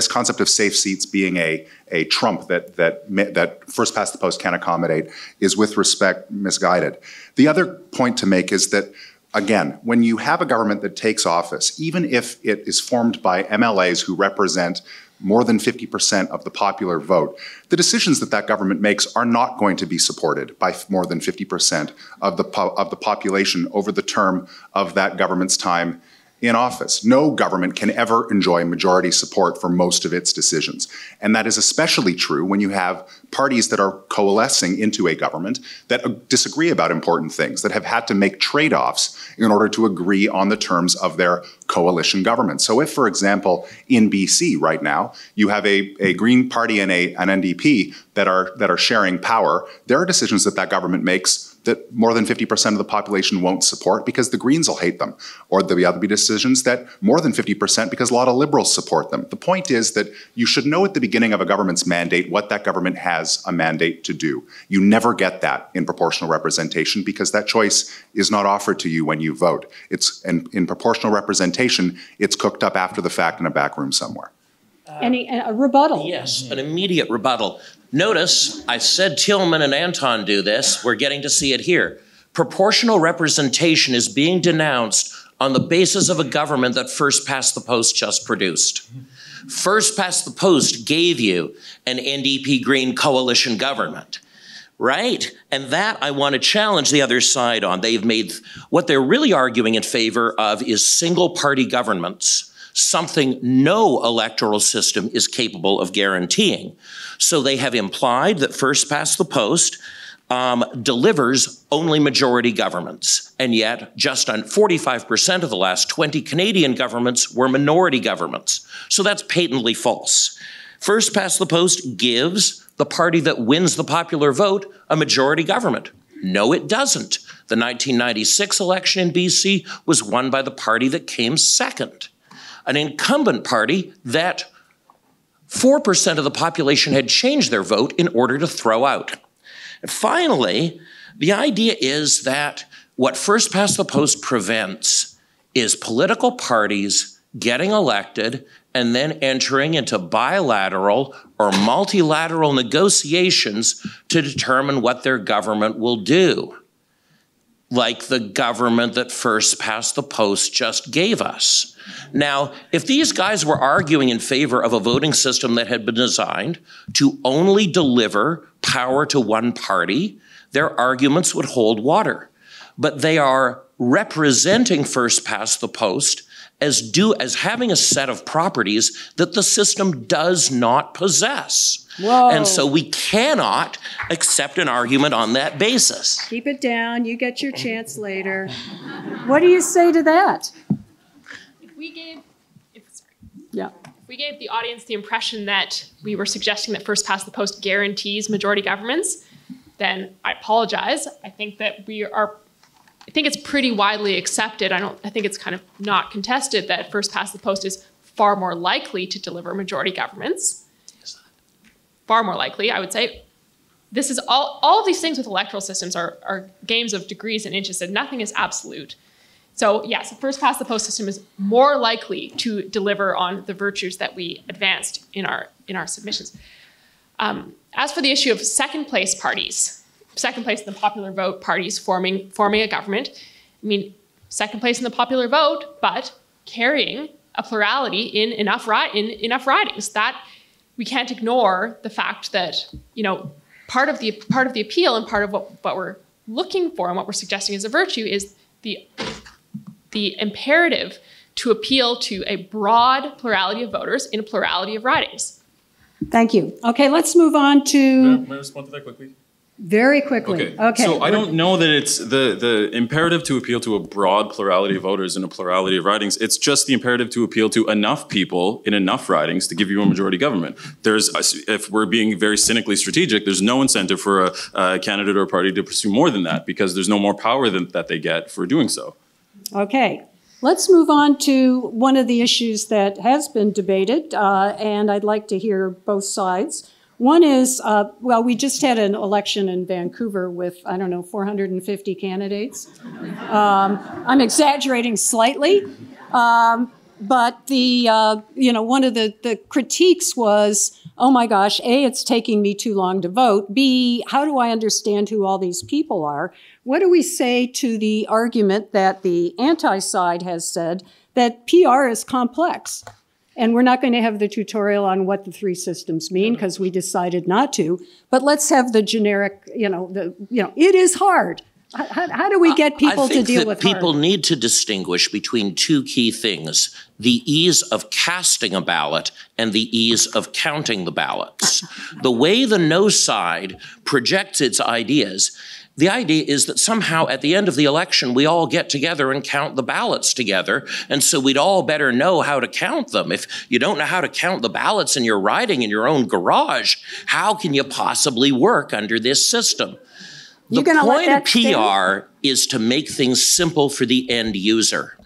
concept of safe seats being a trump that first past the post can accommodate is with respect misguided. The other point to make is that, again, when you have a government that takes office, even if it is formed by MLAs who represent more than 50% of the popular vote, the decisions that government makes are not going to be supported by more than 50% of the population over the term of that government's time in office. No government can ever enjoy majority support for most of its decisions. And that is especially true when you have parties that are coalescing into a government that disagree about important things, that have had to make trade-offs in order to agree on the terms of their coalition government. So if, for example, in BC right now, you have a Green Party and an NDP that are sharing power, there are decisions that government makes that more than 50% of the population won't support because the Greens will hate them. Or there'll be other decisions that more than 50% because a lot of Liberals support them. The point is that you should know at the beginning of a government's mandate what that government has a mandate to do. You never get that in proportional representation because that choice is not offered to you when you vote. In proportional representation, it's cooked up after the fact in a back room somewhere. A rebuttal? Yes, an immediate rebuttal. Notice, I said Tillman and Anton do this. We're getting to see it here. Proportional representation is being denounced on the basis of a government that First Past the Post just produced. First Past the Post gave you an NDP Green coalition government, right? And that I want to challenge the other side on. What they're really arguing in favor of is single party governments, something no electoral system is capable of guaranteeing. So they have implied that First Past the Post delivers only majority governments. And yet just on 45% of the last 20 Canadian governments were minority governments. So that's patently false. First Past the Post gives the party that wins the popular vote a majority government. No, it doesn't. The 1996 election in BC was won by the party that came second, an incumbent party that 4% of the population had changed their vote in order to throw out. And finally, the idea is that what First Past the Post prevents is political parties getting elected and then entering into bilateral or multilateral negotiations to determine what their government will do, like the government that First Past the Post just gave us. Now, if these guys were arguing in favor of a voting system that had been designed to only deliver power to one party, their arguments would hold water. But they are representing First Past the Post as having a set of properties that the system does not possess. Whoa. And so we cannot accept an argument on that basis. Keep it down. You get your chance later. What do you say to that? If we gave the audience the impression that we were suggesting that First Past the Post guarantees majority governments, then I apologize. I think it's pretty widely accepted. I think it's kind of not contested that First Past the Post is far more likely to deliver majority governments. Far more likely, I would say. This is all of these things with electoral systems are games of degrees and inches, and nothing is absolute. So yes, a First Past the Post system is more likely to deliver on the virtues that we advanced in our submissions. As for the issue of second place parties, second place in the popular vote parties forming a government, I mean, second place in the popular vote, but carrying a plurality in enough ridings. That we can't ignore the fact that, you know, part of the appeal and part of what we're looking for and what we're suggesting as a virtue is the imperative to appeal to a broad plurality of voters in a plurality of ridings. Thank you. Okay, let's move on to... May I respond to that quickly? Very quickly. Okay. So I don't know that it's the imperative to appeal to a broad plurality of voters in a plurality of ridings. It's just the imperative to appeal to enough people in enough ridings to give you a majority government. If we're being very cynically strategic, there's no incentive for a candidate or a party to pursue more than that because there's no more power that they get for doing so. Okay. Let's move on to one of the issues that has been debated, and I'd like to hear both sides. One is, we just had an election in Vancouver with, 450 candidates. I'm exaggerating slightly, but one of the critiques was, oh my gosh, A, it's taking me too long to vote. B, how do I understand who all these people are? What do we say to the argument that the anti-side has said that PR is complex? And we're not going to have the tutorial on what the three systems mean because we decided not to. But let's have the generic, it is hard. How do we get people to deal with hard? People need to distinguish between two key things: the ease of casting a ballot and the ease of counting the ballots. The way the no side projects its ideas, the idea is that somehow at the end of the election, we all get together and count the ballots together. And so we'd all better know how to count them. If you don't know how to count the ballots in your riding in your own garage, how can you possibly work under this system? The point of PR is to make things simple for the end user.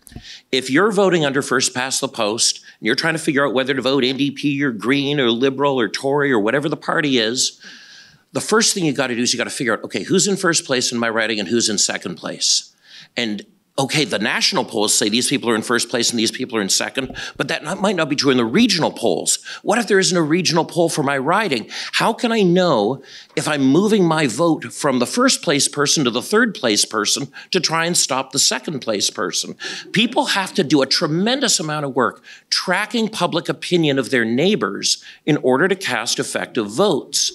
If you're voting under First Past the Post, and you're trying to figure out whether to vote NDP or Green or Liberal or Tory or whatever the party is, the first thing you got to do is you got to figure out, okay, who's in first place in my riding and who's in second place? And okay, the national polls say these people are in first place and these people are in second, but that might not be true in the regional polls. What if there isn't a regional poll for my riding? How can I know if I'm moving my vote from the first place person to the third place person to try and stop the second place person? People have to do a tremendous amount of work tracking public opinion of their neighbors in order to cast effective votes.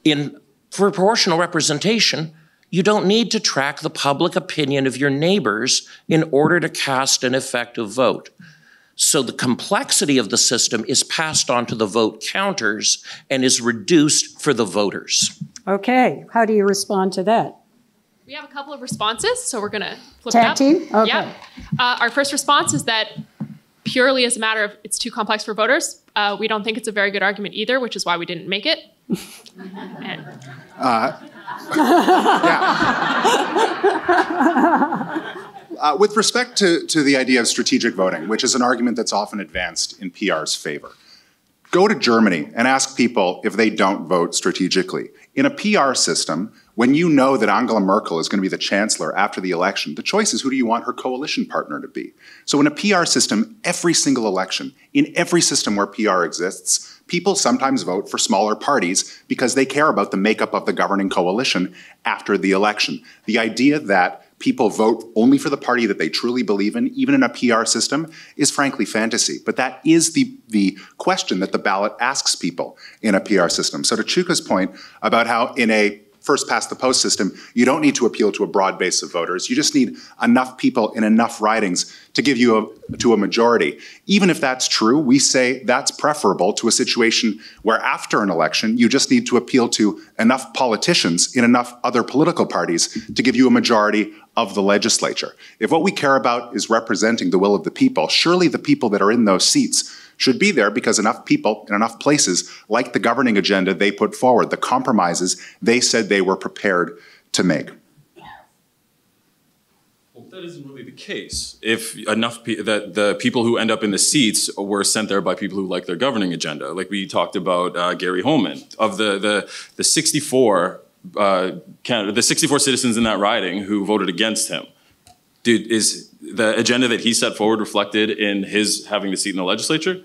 In proportional representation, you don't need to track the public opinion of your neighbors in order to cast an effective vote. So the complexity of the system is passed on to the vote counters and is reduced for the voters. Okay, how do you respond to that? We have a couple of responses, so we're going to flip Tag it up. team? Okay. Yeah. Our first response is that purely as a matter of it's too complex for voters, we don't think it's a very good argument either, which is why we didn't make it. With respect to the idea of strategic voting, which is an argument that's often advanced in PR's favor, go to Germany and ask people if they don't vote strategically. In a PR system, When you know that Angela Merkel is going to be the chancellor after the election, the choice is who do you want her coalition partner to be? So in a PR system, every single election, in every system where PR exists, people sometimes vote for smaller parties because they care about the makeup of the governing coalition after the election. The idea that people vote only for the party that they truly believe in, even in a PR system, is frankly fantasy. But that is the question that the ballot asks people in a PR system. So to Chuka's point about how in a first past the post system, you don't need to appeal to a broad base of voters. You just need enough people in enough ridings to give you to a majority. Even if that's true, we say that's preferable to a situation where after an election, you just need to appeal to enough politicians in enough other political parties to give you a majority of the legislature. If what we care about is representing the will of the people, surely the people that are in those seats should be there because enough people in enough places like the governing agenda they put forward, the compromises they said they were prepared to make. Well, that isn't really the case. If enough that the people who end up in the seats were sent there by people who like their governing agenda, like we talked about Gary Holman, of the 64 the 64 citizens in that riding who voted against him. Dude, is the agenda that he set forward reflected in his having the seat in the legislature?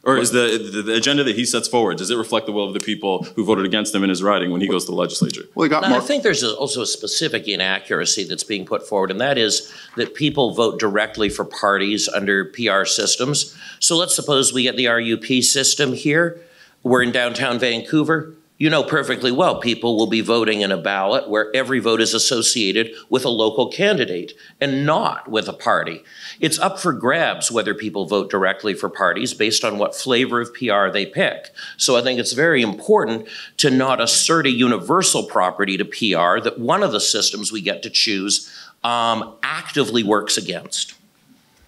Or is the agenda that he sets forward, does it reflect the will of the people who voted against him in his riding when he goes to the legislature? Well, I think there's also a specific inaccuracy that's being put forward, and that is that people vote directly for parties under PR systems. So let's suppose we get the RUP system here. We're in downtown Vancouver. You know perfectly well people will be voting in a ballot where every vote is associated with a local candidate and not with a party. It's up for grabs whether people vote directly for parties based on what flavor of PR they pick. So I think it's very important to not assert a universal property to PR that one of the systems we get to choose actively works against.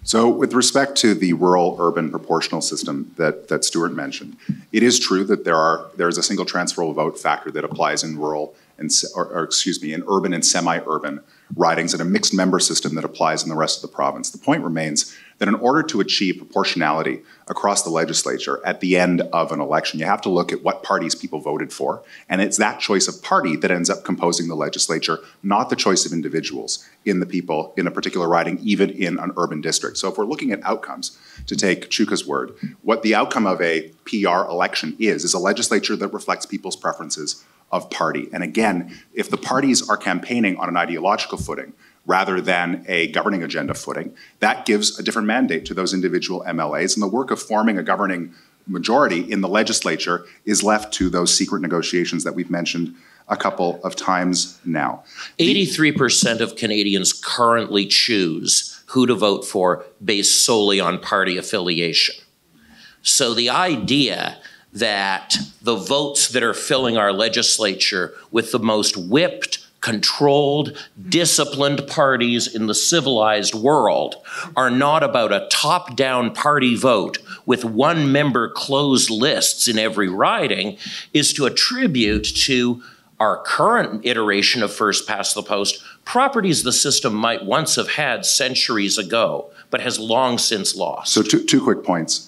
So with respect to the rural-urban proportional system that Stuart mentioned, it is true that there is a single transferable vote factor that applies in rural and, in urban and semi-urban ridings and a mixed member system that applies in the rest of the province. The point remains that in order to achieve proportionality across the legislature at the end of an election, you have to look at what parties people voted for, and it's that choice of party that ends up composing the legislature, not the choice of individuals in the people in a particular riding, even in an urban district. So if we're looking at outcomes, to take Chuka's word, what the outcome of a PR election is a legislature that reflects people's preferences of party. And again, if the parties are campaigning on an ideological footing rather than a governing agenda footing, that gives a different mandate to those individual MLAs, and the work of forming a governing majority in the legislature is left to those secret negotiations that we've mentioned a couple of times now. 83% of Canadians currently choose who to vote for based solely on party affiliation. So the idea that the votes that are filling our legislature with the most whipped, controlled, disciplined parties in the civilized world are not about a top-down party vote with one-member closed lists in every riding is to attribute to our current iteration of first past the post properties the system might once have had centuries ago, but has long since lost. So two quick points.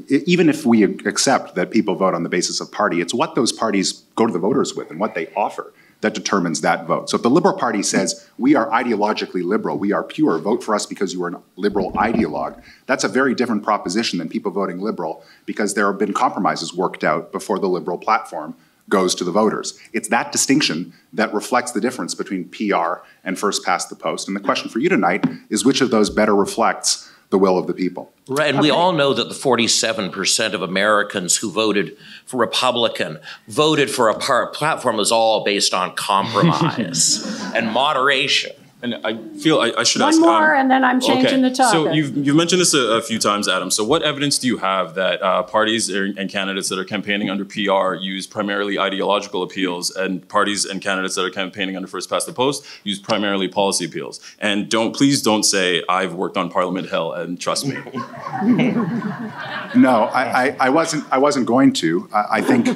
Even if we accept that people vote on the basis of party, it's what those parties go to the voters with and what they offer that determines that vote. So if the Liberal Party says, we are ideologically liberal, we are pure, vote for us because you are a liberal ideologue, that's a very different proposition than people voting Liberal because there have been compromises worked out before the Liberal platform goes to the voters. It's that distinction that reflects the difference between PR and first past the post. And the question for you tonight is which of those better reflects the will of the people. Right, and we all know that the 47% of Americans who voted for Republican voted for a platform that was all based on compromise and moderation. And I feel I should ask. One more, and then I'm changing the topic. So you've mentioned this a few times, Adam. So what evidence do you have that parties and candidates that are campaigning under PR use primarily ideological appeals, and parties and candidates that are campaigning under first past the post use primarily policy appeals? And please don't say I've worked on Parliament Hill and trust me. No, I wasn't going to. I think.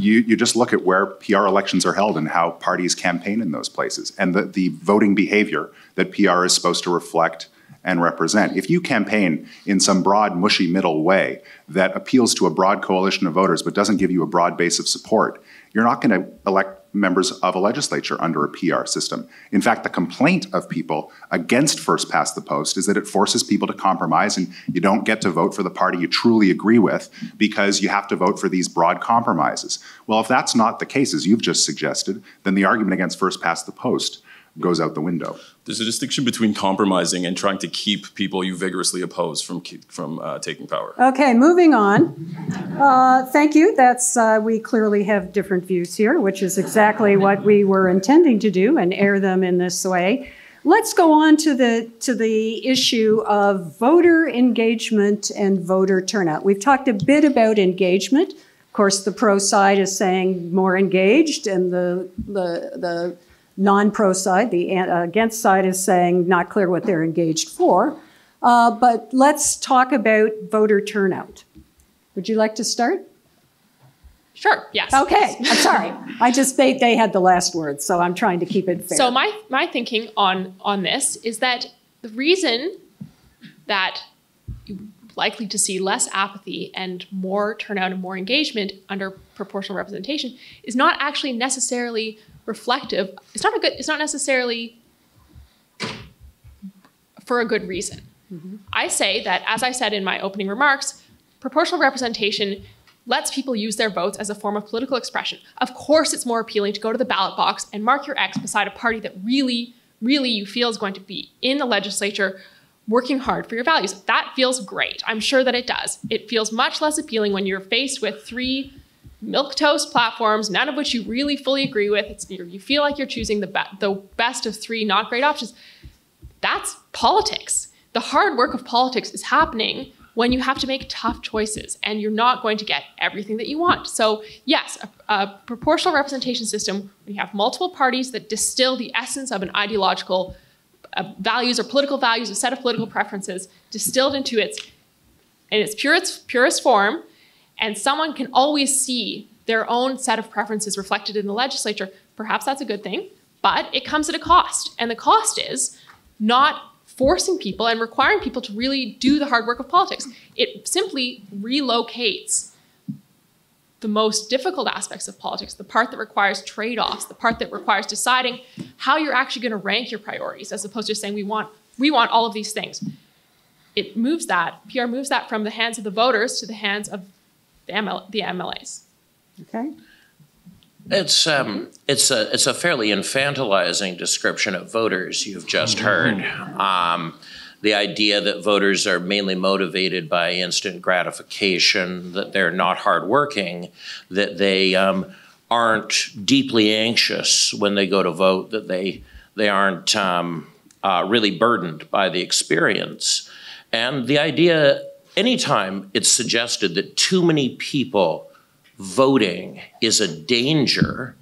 You just look at where PR elections are held and how parties campaign in those places and the voting behavior that PR is supposed to reflect and represent. If you campaign in some broad, mushy middle way that appeals to a broad coalition of voters but doesn't give you a broad base of support, you're not going to elect members of a legislature under a PR system. In fact, the complaint of people against first past the post is that it forces people to compromise, and you don't get to vote for the party you truly agree with because you have to vote for these broad compromises. Well, if that's not the case, as you've just suggested, then the argument against first past the post goes out the window. There's a distinction between compromising and trying to keep people you vigorously oppose from taking power. Okay, moving on. Thank you. We clearly have different views here, which is exactly what we were intending to do and air them in this way. Let's go on to the issue of voter engagement and voter turnout. We've talked a bit about engagement. Of course, the pro side is saying more engaged, and the non-pro side, the against side, is saying not clear what they're engaged for. But let's talk about voter turnout. Would you like to start? Sure, yes. Okay, I'm sorry. They had the last word, so I'm trying to keep it fair. So my thinking on this is that the reason that you're likely to see less apathy and more turnout and more engagement under proportional representation is not actually necessarily reflective. It's not necessarily for a good reason. Mm-hmm. I say that, as I said in my opening remarks, proportional representation lets people use their votes as a form of political expression. Of course, it's more appealing to go to the ballot box and mark your X beside a party that really, really you feel is going to be in the legislature working hard for your values. That feels great. I'm sure that it does. It feels much less appealing when you're faced with 3 milquetoast platforms, none of which you really fully agree with. You feel like you're choosing the best of 3 not great options. That's politics. The hard work of politics is happening when you have to make tough choices and you're not going to get everything that you want. So yes, a proportional representation system, when you have multiple parties that distill the essence of an ideological values or political values, a set of political preferences, distilled into its purest form, and someone can always see their own set of preferences reflected in the legislature, perhaps that's a good thing, but it comes at a cost. And the cost is not forcing people and requiring people to really do the hard work of politics. It simply relocates the most difficult aspects of politics, the part that requires trade-offs, the part that requires deciding how you're actually going to rank your priorities, as opposed to saying we want all of these things. It moves that, PR moves that from the hands of the voters to the hands of the MLAs. Okay. It's a fairly infantilizing description of voters you've just heard. The idea that voters are mainly motivated by instant gratification, that they're not hardworking, that they aren't deeply anxious when they go to vote, that they aren't really burdened by the experience. And the idea, anytime it's suggested that too many people voting is a danger,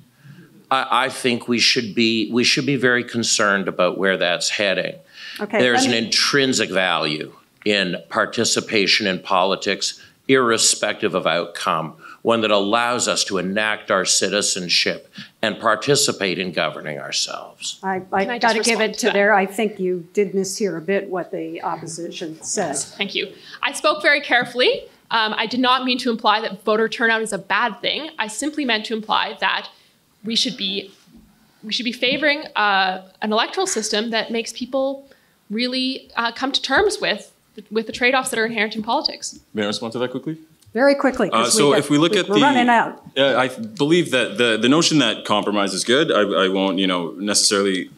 I think we should be very concerned about where that's heading. Okay, there's an intrinsic value in participation in politics, irrespective of outcome, one that allows us to enact our citizenship and participate in governing ourselves. I got to give it to there. I think you did mishear a bit what the opposition said. Yes, thank you. I spoke very carefully. I did not mean to imply that voter turnout is a bad thing. I simply meant to imply that we should be favoring an electoral system that makes people really come to terms with the trade-offs that are inherent in politics. May I respond to that quickly? Very quickly. If we look at we're running out. I believe that the notion that compromise is good. I won't necessarily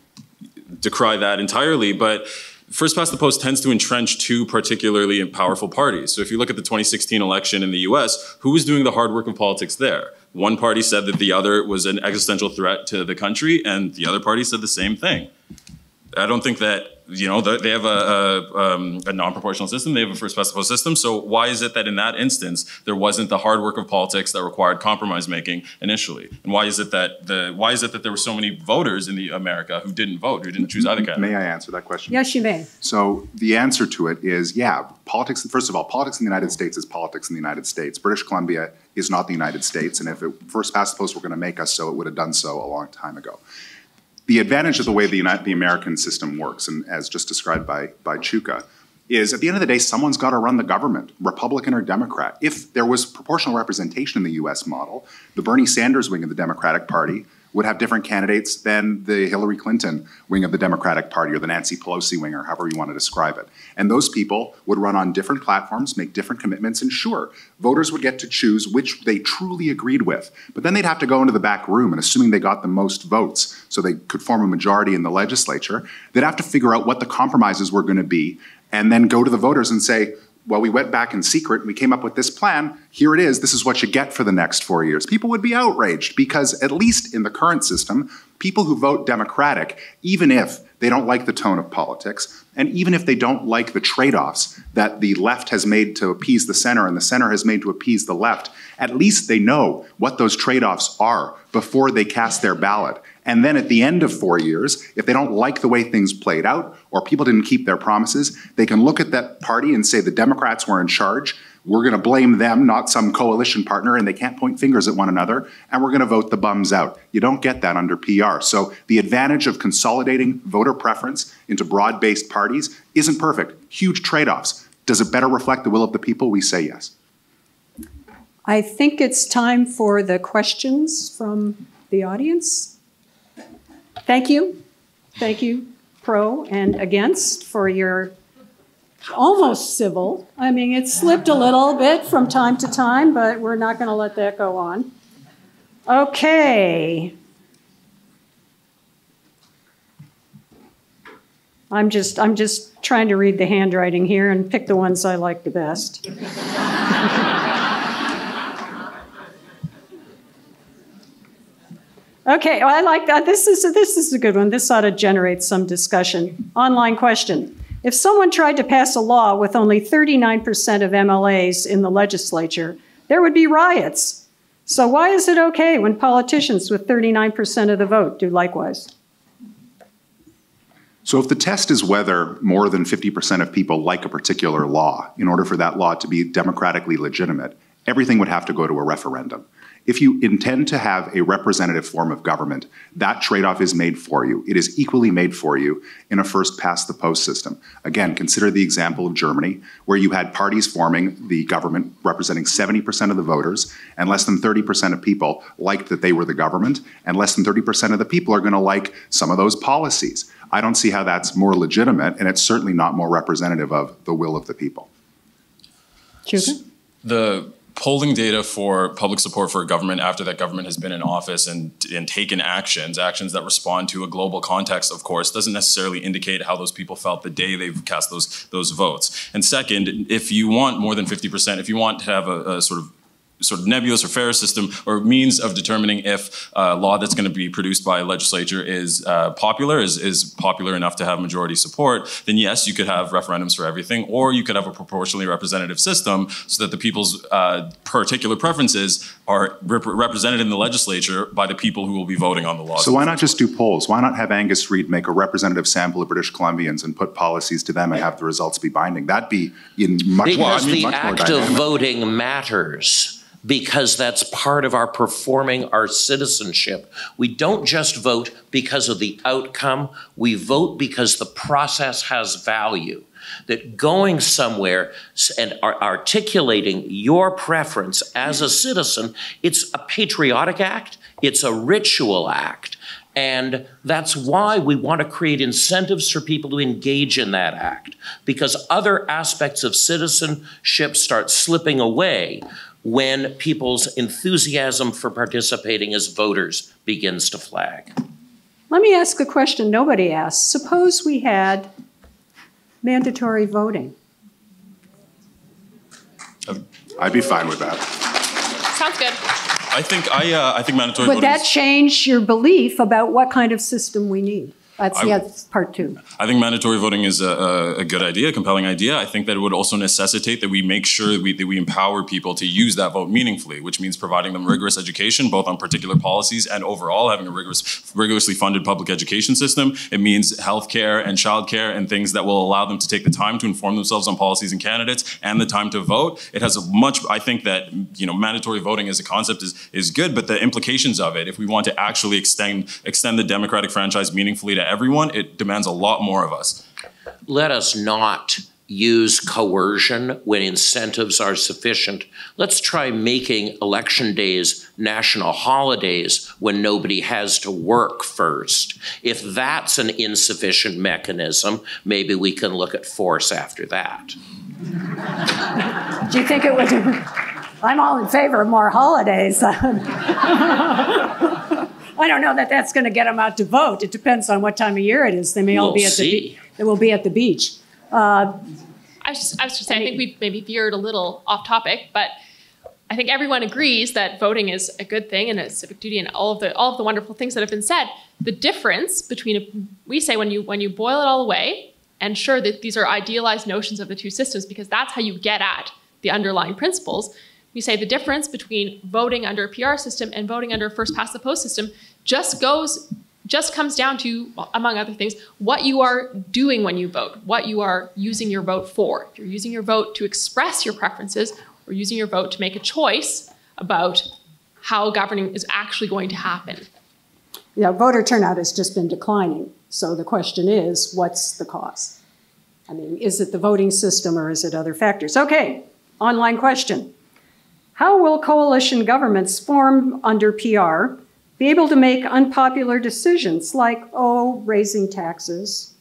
decry that entirely, but first past the post tends to entrench 2 particularly powerful parties. So if you look at the 2016 election in the US, who was doing the hard work of politics there? One party said that the other was an existential threat to the country, and the other party said the same thing. I don't think that, they have a non-proportional system, they have a first past the post system, so why is it that in that instance there wasn't the hard work of politics that required compromise making initially? And why is it that there were so many voters in America who didn't vote, who didn't choose either candidate? May I answer that question? Yes, you may. So the answer to it is, politics, first of all, politics in the United States is politics in the United States. British Columbia is not the United States, and if it first past the post were going to make us so, it would have done so a long time ago. The advantage of the way the American system works, and as just described by Chuka, is at the end of the day, someone's got to run the government, Republican or Democrat. If there was proportional representation in the US model, the Bernie Sanders wing of the Democratic Party would have different candidates than the Hillary Clinton wing of the Democratic Party or the Nancy Pelosi wing, or however you want to describe it. And those people would run on different platforms, make different commitments, and sure, voters would get to choose which they truly agreed with. But then they'd have to go into the back room, and assuming they got the most votes so they could form a majority in the legislature, they'd have to figure out what the compromises were going to be and then go to the voters and say, well, we went back in secret and we came up with this plan. Here it is. This is what you get for the next 4 years. People would be outraged because, at least in the current system, people who vote Democratic, even if they don't like the tone of politics, and even if they don't like the trade-offs that the left has made to appease the center and the center has made to appease the left, at least they know what those trade-offs are before they cast their ballot. And then at the end of 4 years, if they don't like the way things played out or people didn't keep their promises, they can look at that party and say the Democrats were in charge. We're going to blame them, not some coalition partner, and they can't point fingers at one another, and we're going to vote the bums out. You don't get that under PR. So the advantage of consolidating voter preference into broad-based parties isn't perfect. Huge trade-offs. Does it better reflect the will of the people? We say yes. I think it's time for the questions from the audience. Thank you. Thank you, pro and against, for your almost civil. I mean, it slipped a little bit from time to time, but we're not going to let that go on. Okay. I'm just trying to read the handwriting here and pick the ones I like the best. Okay, well, I like that. This is a good one. This ought to generate some discussion. Online question. If someone tried to pass a law with only 39% of MLAs in the legislature, there would be riots. So why is it okay when politicians with 39% of the vote do likewise? So if the test is whether more than 50% of people like a particular law, in order for that law to be democratically legitimate, everything would have to go to a referendum. If you intend to have a representative form of government, that trade-off is made for you. It is equally made for you in a first-past-the-post system. Again, consider the example of Germany, where you had parties forming the government representing 70% of the voters, and less than 30% of people liked that they were the government, and less than 30% of the people are going to like some of those policies. I don't see how that's more legitimate, and it's certainly not more representative of the will of the people. Chuka? The polling data for public support for a government after that government has been in office and taken actions that respond to a global context, of course, doesn't necessarily indicate how those people felt the day they've cast those votes. And second, if you want more than 50%, if you want to have a sort of nebulous or fair system or means of determining if a law that's going to be produced by a legislature is popular enough to have majority support, then yes, you could have referendums for everything, or you could have a proportionally representative system so that the people's particular preferences are represented in the legislature by the people who will be voting on the laws. So why not just do polls? Why not have Angus Reid make a representative sample of British Columbians and put policies to them and have the results be binding? That'd be much more dynamic. Because the act of voting matters. Because that's part of our performing our citizenship. We don't just vote because of the outcome. We vote because the process has value. That going somewhere and articulating your preference as a citizen, it's a patriotic act, it's a ritual act. And that's why we want to create incentives for people to engage in that act, because other aspects of citizenship start slipping away when people's enthusiasm for participating as voters begins to flag. Let me ask a question nobody asked. Suppose we had mandatory voting. I'd be fine with that. Sounds good. I think mandatory voting. Would that change your belief about what kind of system we need? That's part two. I think mandatory voting is a good idea, a compelling idea. I think that it would also necessitate that we make sure that we empower people to use that vote meaningfully, which means providing them rigorous education, both on particular policies and overall having a rigorously funded public education system. It means healthcare and childcare and things that will allow them to take the time to inform themselves on policies and candidates and the time to vote. It has I think that, mandatory voting as a concept is good, but the implications of it, if we want to actually extend the democratic franchise meaningfully to everyone, it demands a lot more of us. Let us not use coercion when incentives are sufficient. Let's try making election days national holidays when nobody has to work first. If that's an insufficient mechanism, maybe we can look at force after that. Do you think it would? I'm all in favor of more holidays. I don't know that that's going to get them out to vote. It depends on what time of year it is. They may all be at the They will be at the beach. I was just saying, I think we've maybe veered a little off topic, but I think everyone agrees that voting is a good thing and a civic duty and all of the wonderful things that have been said. The difference between, we say when you boil it all away, and sure that these are idealized notions of the two systems because that's how you get at the underlying principles. We say the difference between voting under a PR system and voting under a first past the post system just comes down to, among other things, what you are doing when you vote, what you are using your vote for. If you're using your vote to express your preferences or using your vote to make a choice about how governing is actually going to happen. Yeah, voter turnout has just been declining. So the question is, what's the cause? I mean, is it the voting system or is it other factors? Okay, online question. How will coalition governments formed under PR be able to make unpopular decisions like, raising taxes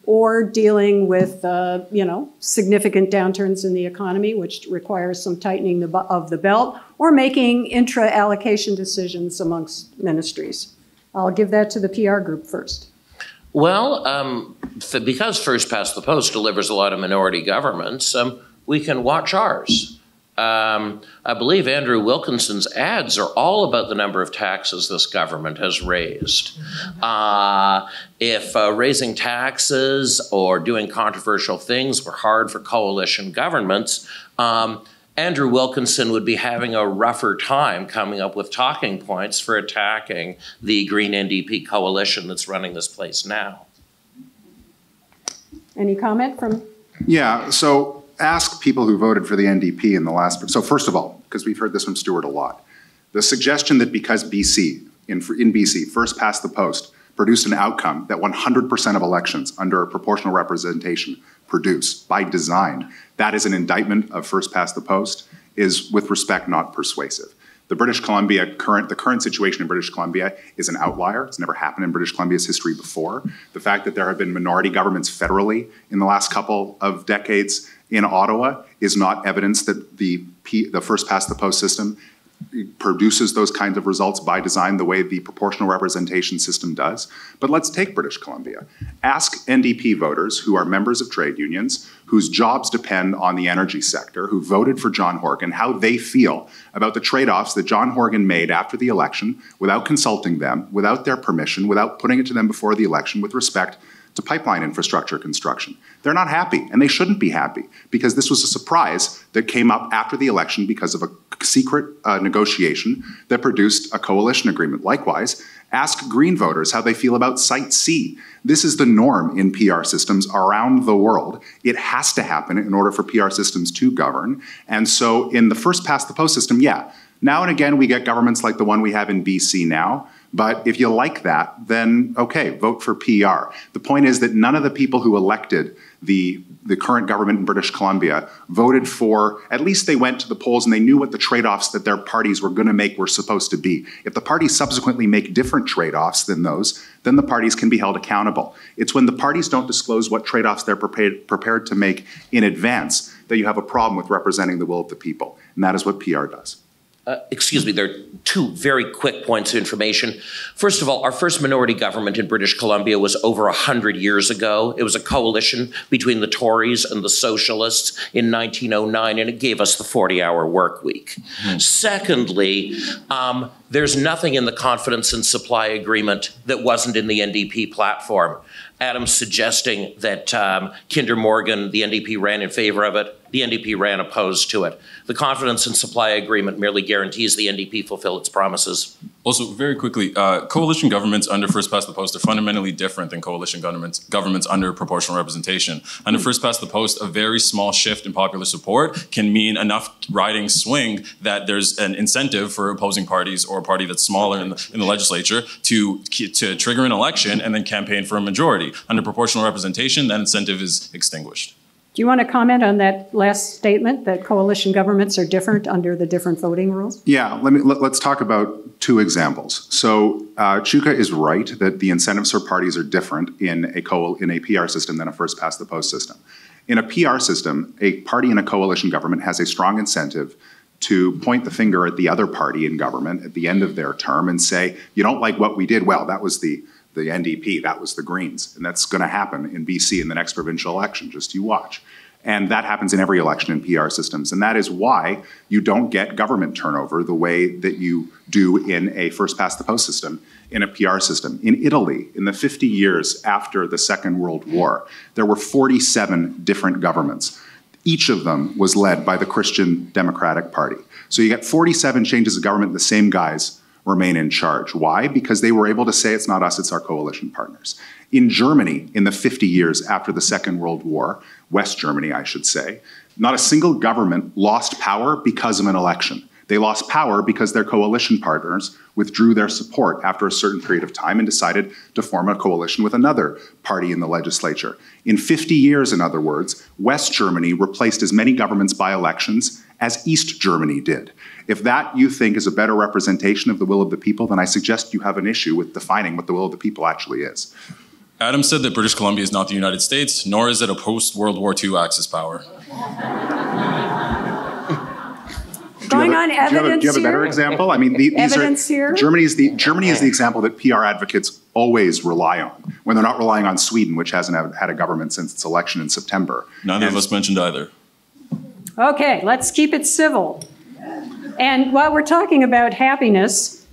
or dealing with, significant downturns in the economy, which requires some tightening of the belt, or making intra-allocation decisions amongst ministries? I'll give that to the PR group first. Well, because First Past the Post delivers a lot of minority governments, we can watch ours. I believe Andrew Wilkinson's ads are all about the number of taxes this government has raised. If raising taxes or doing controversial things were hard for coalition governments, Andrew Wilkinson would be having a rougher time coming up with talking points for attacking the Green NDP coalition that's running this place now. Any comment from? Yeah, so ask people who voted for the NDP in the last, so first of all, because we've heard this from Stuart a lot, the suggestion that because BC, in BC, First Past the Post, produced an outcome that 100% of elections under a proportional representation produce by design, that is an indictment of First Past the Post, is with respect not persuasive. The current situation in British Columbia is an outlier. It's never happened in British Columbia's history before. The fact that there have been minority governments federally in the last couple of decades in Ottawa is not evidence that the First Past the Post system produces those kinds of results by design the way the proportional representation system does. But let's take British Columbia. Ask NDP voters who are members of trade unions, whose jobs depend on the energy sector, who voted for John Horgan, how they feel about the trade-offs that John Horgan made after the election without consulting them, without their permission, without putting it to them before the election with respect to pipeline infrastructure construction. They're not happy, and they shouldn't be happy, because this was a surprise that came up after the election because of a secret negotiation that produced a coalition agreement. Likewise, ask Green voters how they feel about Site C. This is the norm in PR systems around the world. It has to happen in order for PR systems to govern. And so in the First Past the Post system, yeah, now and again we get governments like the one we have in BC now. But if you like that, then okay, vote for PR. The point is that none of the people who elected the current government in British Columbia voted for, at least they went to the polls and they knew what the trade-offs that their parties were going to make were supposed to be. If the parties subsequently make different trade-offs than those, then the parties can be held accountable. It's when the parties don't disclose what trade-offs they're prepared to make in advance that you have a problem with representing the will of the people. And that is what PR does. Excuse me, there are two very quick points of information. First of all, our first minority government in British Columbia was over 100 years ago. It was a coalition between the Tories and the Socialists in 1909, and it gave us the 40-hour work week. Secondly, there's nothing in the confidence and supply agreement that wasn't in the NDP platform. Adam's suggesting that Kinder Morgan, the NDP ran in favor of it. The NDP ran opposed to it. The confidence and supply agreement merely guarantees the NDP fulfill its promises. Also, very quickly, coalition governments under first past the post are fundamentally different than coalition governments under proportional representation. Under first past the post, a very small shift in popular support can mean enough riding swing that there's an incentive for opposing parties or a party that's smaller in the legislature to trigger an election and then campaign for a majority. Under proportional representation, that incentive is extinguished. Do you want to comment on that last statement, that coalition governments are different under the different voting rules? Yeah, let's talk about two examples. So Chuka is right that the incentives for parties are different in a PR system than a first past the post system. In a PR system, a party in a coalition government has a strong incentive to point the finger at the other party in government at the end of their term and say, you don't like what we did, well, that was the NDP, that was the Greens. And that's going to happen in BC in the next provincial election, just you watch. And that happens in every election in PR systems. And that is why you don't get government turnover the way that you do in a first past the post system in a PR system. In Italy, in the 50 years after the Second World War, there were 47 different governments. Each of them was led by the Christian Democratic Party. So you get 47 changes of government, the same guys remain in charge. Why? Because they were able to say it's not us, it's our coalition partners. In Germany, in the 50 years after the Second World War, West Germany, I should say, not a single government lost power because of an election. They lost power because their coalition partners withdrew their support after a certain period of time and decided to form a coalition with another party in the legislature. In 50 years, in other words, West Germany replaced as many governments by elections as East Germany did. If that you think is a better representation of the will of the people, then I suggest you have an issue with defining what the will of the people actually is. Adam said that British Columbia is not the United States, nor is it a post-World War II Axis power. Going on evidence. Do you have a better example? I mean, Germany is the example that PR advocates always rely on when they're not relying on Sweden, which hasn't had a government since its election in September. None of us mentioned either. Okay, let's keep it civil. And while we're talking about happiness,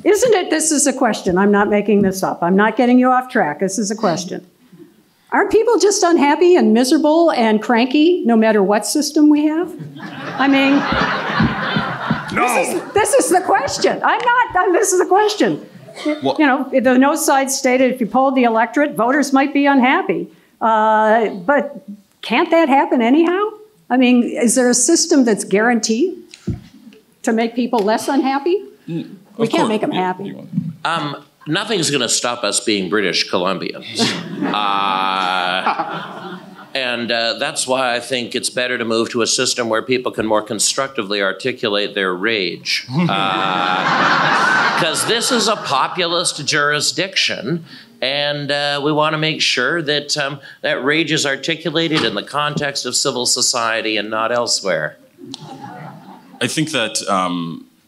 isn't it, this is a question, I'm not making this up, I'm not getting you off track, this is a question. Aren't people just unhappy and miserable and cranky no matter what system we have? I mean, No. This is the question. This is the question. Well, you know, the no side stated if you polled the electorate, voters might be unhappy. But can't that happen anyhow? I mean, is there a system that's guaranteed to make people less unhappy? We can't make them happy. Nothing's going to stop us being British Columbians. And that's why I think it's better to move to a system where people can more constructively articulate their rage. Because this is a populist jurisdiction, and we want to make sure that that rage is articulated in the context of civil society and not elsewhere. I think that...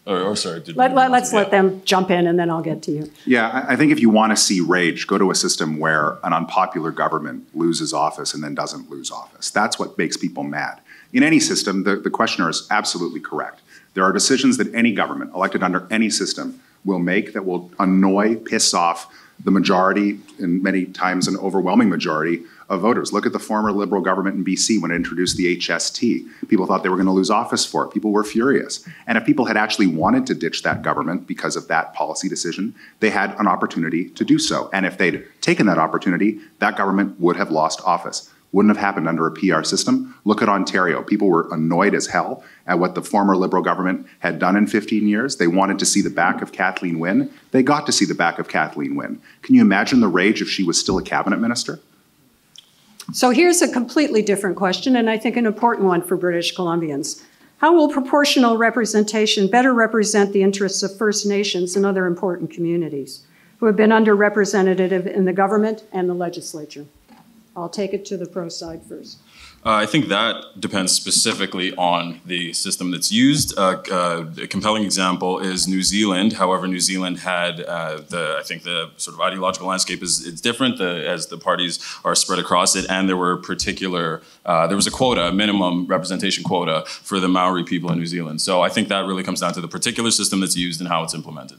Let's let them jump in and then I'll get to you. Yeah, I think if you want to see rage, go to a system where an unpopular government loses office and then doesn't lose office. That's what makes people mad. In any system, the questioner is absolutely correct. There are decisions that any government elected under any system will make that will annoy, piss off the majority, and many times an overwhelming majority of voters. Look at the former Liberal government in BC when it introduced the HST. People thought they were going to lose office for it. People were furious. And if people had actually wanted to ditch that government because of that policy decision, they had an opportunity to do so. And if they'd taken that opportunity, that government would have lost office. Wouldn't have happened under a PR system. Look at Ontario. People were annoyed as hell at what the former Liberal government had done in 15 years. They wanted to see the back of Kathleen Wynne. They got to see the back of Kathleen Wynne. Can you imagine the rage if she was still a cabinet minister? So here's a completely different question, and I think an important one for British Columbians. How will proportional representation better represent the interests of First Nations and other important communities who have been underrepresented in the government and the legislature? I'll take it to the pro side first. I think that depends specifically on the system that's used. A compelling example is New Zealand. However, New Zealand had I think the sort of ideological landscape is different as the parties are spread across it, and there were particular there was a quota, a minimum representation quota for the Maori people in New Zealand. So I think that really comes down to the particular system that's used and how it's implemented.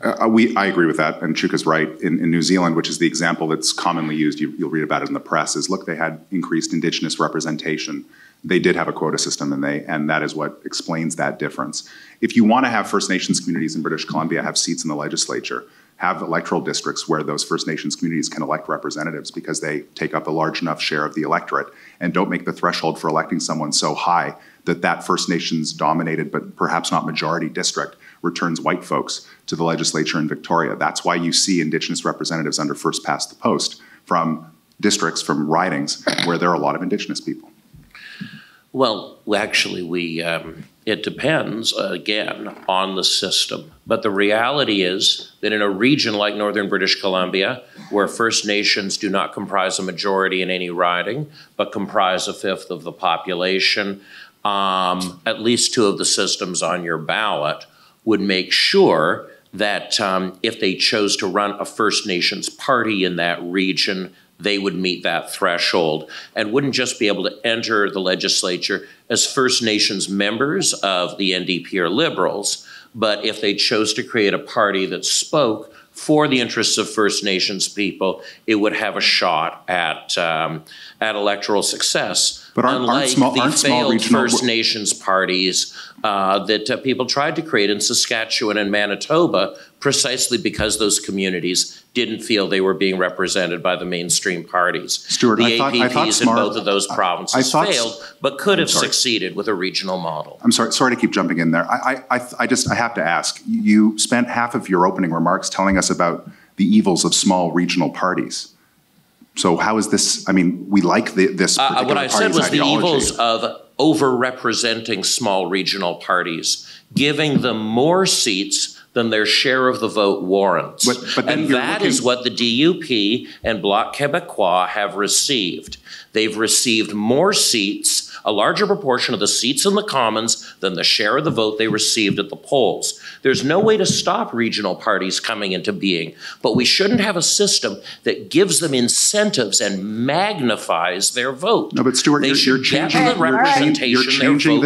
I agree with that, and Chuka's right. In New Zealand, which is the example that's commonly used, you'll read about it in the press, is look, they had increased Indigenous representation. They did have a quota system, and that is what explains that difference. If you want to have First Nations communities in British Columbia have seats in the legislature, have electoral districts where those First Nations communities can elect representatives because they take up a large enough share of the electorate, and don't make the threshold for electing someone so high that that First Nations dominated but perhaps not majority district returns white folks to the legislature in Victoria. That's why you see Indigenous representatives under first past the post from districts, from ridings where there are a lot of Indigenous people. Well, actually, it depends, again, on the system. But the reality is that in a region like Northern British Columbia, where First Nations do not comprise a majority in any riding, but comprise a fifth of the population, at least two of the systems on your ballot would make sure that if they chose to run a First Nations party in that region, they would meet that threshold and wouldn't just be able to enter the legislature as First Nations members of the NDP or Liberals, but if they chose to create a party that spoke for the interests of First Nations people, it would have a shot at electoral success. But unlike the failed First Nations parties that people tried to create in Saskatchewan and Manitoba, precisely because those communities didn't feel they were being represented by the mainstream parties. Stuart, the APPs in both of those provinces failed, but could have succeeded with a regional model. I'm sorry to keep jumping in there. I have to ask, you spent half of your opening remarks telling us about the evils of small regional parties. So how is this, I mean, we like this particular what I said was ideology. The evils of over-representing small regional parties, giving them more seats than their share of the vote warrants. And that is what the DUP and Bloc Québécois have received. They've received more seats, a larger proportion of the seats in the Commons than the share of the vote they received at the polls. There's no way to stop regional parties coming into being, but we shouldn't have a system that gives them incentives and magnifies their vote. No, but Stuart, they should get the representation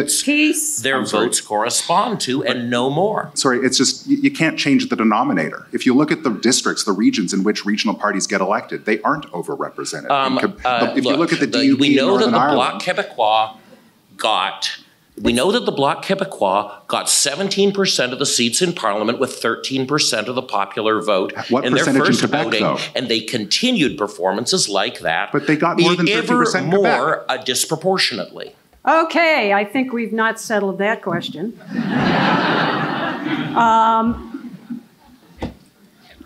their votes correspond to and no more. Sorry, it's just, you can't change the denominator. If you look at the districts, the regions in which regional parties get elected, they aren't overrepresented. If you look at the DUP we know that Northern the Ireland, Bloc Québécois we know that the Bloc Québécois got 17% of the seats in Parliament with 13% of the popular vote in their first voting, and they continued performances like that. But they got more than 30% more disproportionately. Okay, I think we've not settled that question.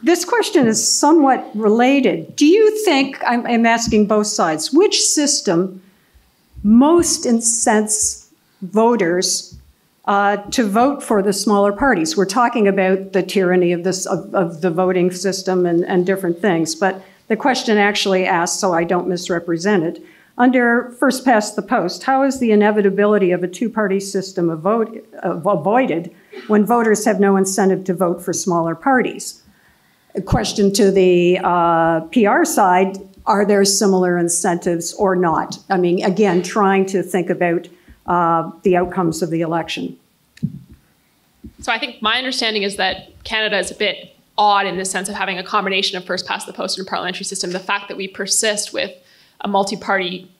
This question is somewhat related. Do you think, I'm asking both sides, which system most incents voters to vote for the smaller parties? We're talking about the tyranny of the voting system and different things, but the question actually asks, so I don't misrepresent it, under first past the post, how is the inevitability of a two-party system avoided when voters have no incentive to vote for smaller parties? A question to the PR side, are there similar incentives or not? I mean, again, trying to think about the outcomes of the election. So I think my understanding is that Canada is a bit odd in the sense of having a combination of first past the post and parliamentary system. The fact that we persist with a multi-party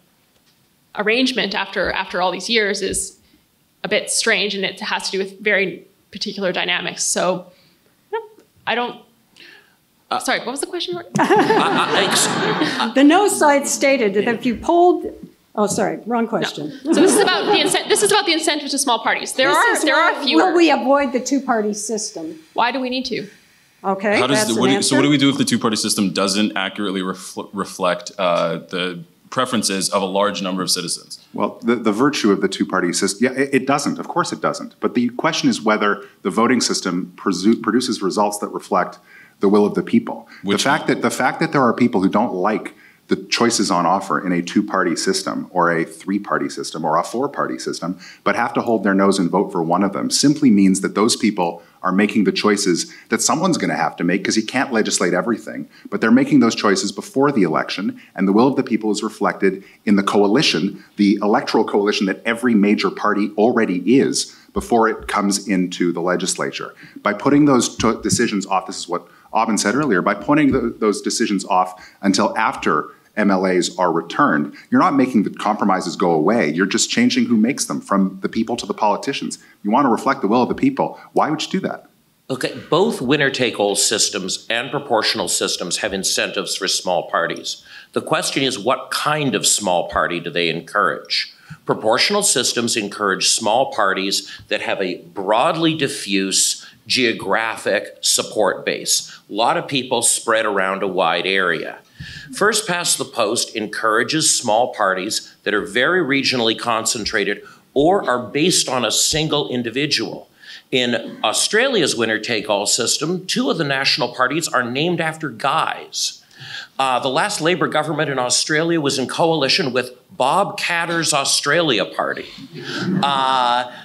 arrangement after all these years is a bit strange, and it has to do with very particular dynamics. So I don't. Sorry, what was the question? The no side stated that if you polled. Oh, sorry, wrong question. No. So this is about the incentive to small parties. There are fewer. Will we avoid the two-party system? Why do we need to? Okay, so what do we do if the two-party system doesn't accurately reflect the preferences of a large number of citizens? Well, the virtue of the two-party system, yeah, it doesn't. Of course it doesn't. But the question is whether the voting system produces results that reflect the will of the people. The fact that there are people who don't like the choices on offer in a two-party system or a three-party system or a four-party system, but have to hold their nose and vote for one of them, simply means that those people are making the choices that someone's going to have to make, because you can't legislate everything, but they're making those choices before the election, and the will of the people is reflected in the coalition, the electoral coalition that every major party already is before it comes into the legislature. By putting those decisions off, this is what Aubin said earlier, by putting those decisions off until after MLAs are returned, you're not making the compromises go away. You're just changing who makes them, from the people to the politicians. You want to reflect the will of the people. Why would you do that? Okay, both winner-take-all systems and proportional systems have incentives for small parties. The question is, what kind of small party do they encourage? Proportional systems encourage small parties that have a broadly diffuse geographic support base. A lot of people spread around a wide area. First Past the Post encourages small parties that are very regionally concentrated or are based on a single individual. In Australia's winner-take-all system, 2 of the national parties are named after guys. The last Labour government in Australia was in coalition with Bob Katter's Australia Party.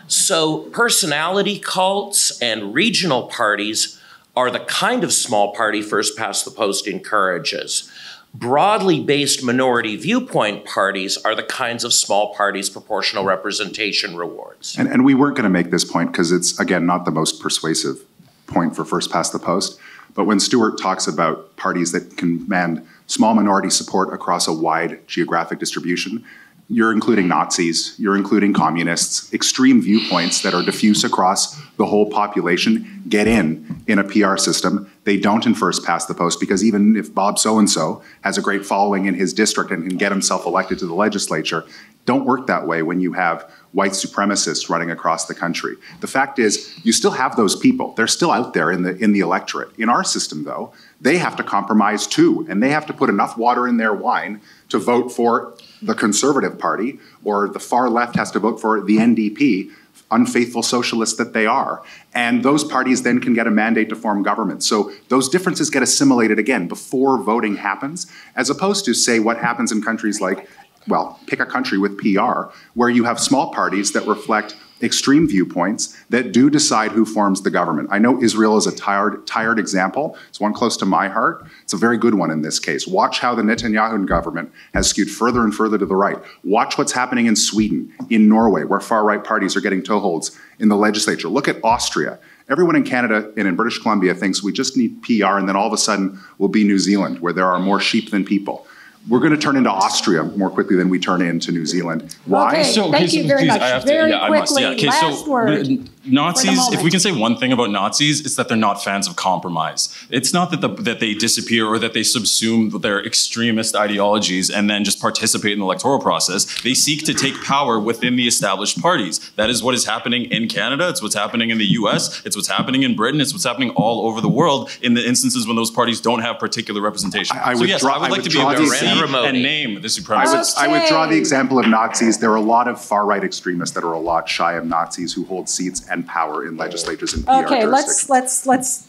So personality cults and regional parties are the kind of small party First Past the Post encourages. Broadly based minority viewpoint parties are the kinds of small parties proportional representation rewards. And we weren't going to make this point because it's, again, not the most persuasive point for First Past the Post. But when Stuart talks about parties that command small minority support across a wide geographic distribution, you're including Nazis, you're including communists, extreme viewpoints that are diffuse across the whole population get in a PR system. They don't in First Past the Post, because even if Bob so-and-so has a great following in his district and can get himself elected to the legislature, don't work that way when you have white supremacists running across the country. The fact is, you still have those people. They're still out there in the electorate. In our system, though, they have to compromise too, and they have to put enough water in their wine to vote for the Conservative Party, or the far left has to vote for the NDP, unfaithful socialists that they are. And those parties then can get a mandate to form government. So those differences get assimilated again before voting happens, as opposed to, say, what happens in countries like, well, pick a country with PR, where you have small parties that reflect extreme viewpoints that do decide who forms the government. I know Israel is a tired example. It's one close to my heart. It's a very good one in this case. Watch how the Netanyahu government has skewed further and further to the right. Watch what's happening in Sweden, in Norway, where far-right parties are getting toeholds in the legislature. Look at Austria. Everyone in Canada and in British Columbia thinks we just need PR, and then all of a sudden we'll be New Zealand, where there are more sheep than people. We're going to turn into Austria more quickly than we turn into New Zealand. Why? Okay, thank you very much. Very quickly, last word. Nazis, if we can say one thing about Nazis, it's that they're not fans of compromise. It's not that they disappear or that they subsume their extremist ideologies and then just participate in the electoral process. They seek to take power within the established parties. That is what is happening in Canada. It's what's happening in the US. It's what's happening in Britain. It's what's happening all over the world in the instances when those parties don't have particular representation. I would like to be able to see and name the supremacists. I would draw the example of Nazis. There are a lot of far-right extremists that are a lot shy of Nazis who hold seats and power in legislatures and PR jurisdictions. let's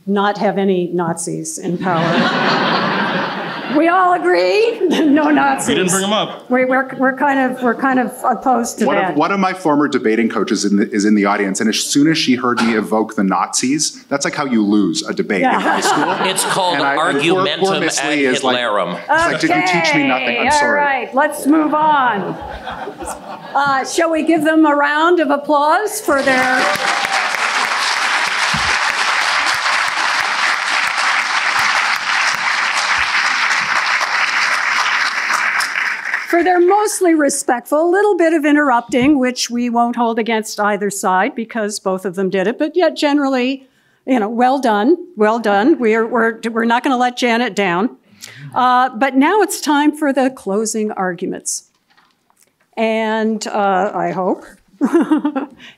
not have any Nazis in power. We all agree, no Nazis. We didn't bring them up. We're kind of opposed to that. One of my former debating coaches is in the audience, and as soon as she heard me evoke the Nazis, that's like how you lose a debate in high school. It's called argumentum ad Hitlerum. It's like, did you teach me nothing? I'm sorry. All right, let's move on. Shall we give them a round of applause for their... For their mostly respectful, little bit of interrupting, which we won't hold against either side because both of them did it, but yet generally, well done, well done. We're not going to let Janet down. But now it's time for the closing arguments. And I hope.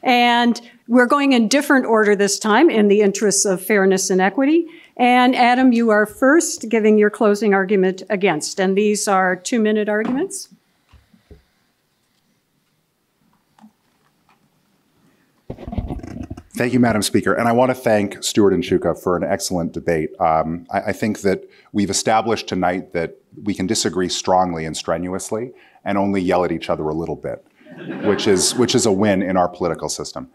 And we're going in different order this time in the interests of fairness and equity. And Adam, you are first giving your closing argument against. And these are 2-minute arguments. Thank you, Madam Speaker. And I want to thank Stuart and Chuka for an excellent debate. I think that we've established tonight that we can disagree strongly and strenuously and only yell at each other a little bit, which is a win in our political system.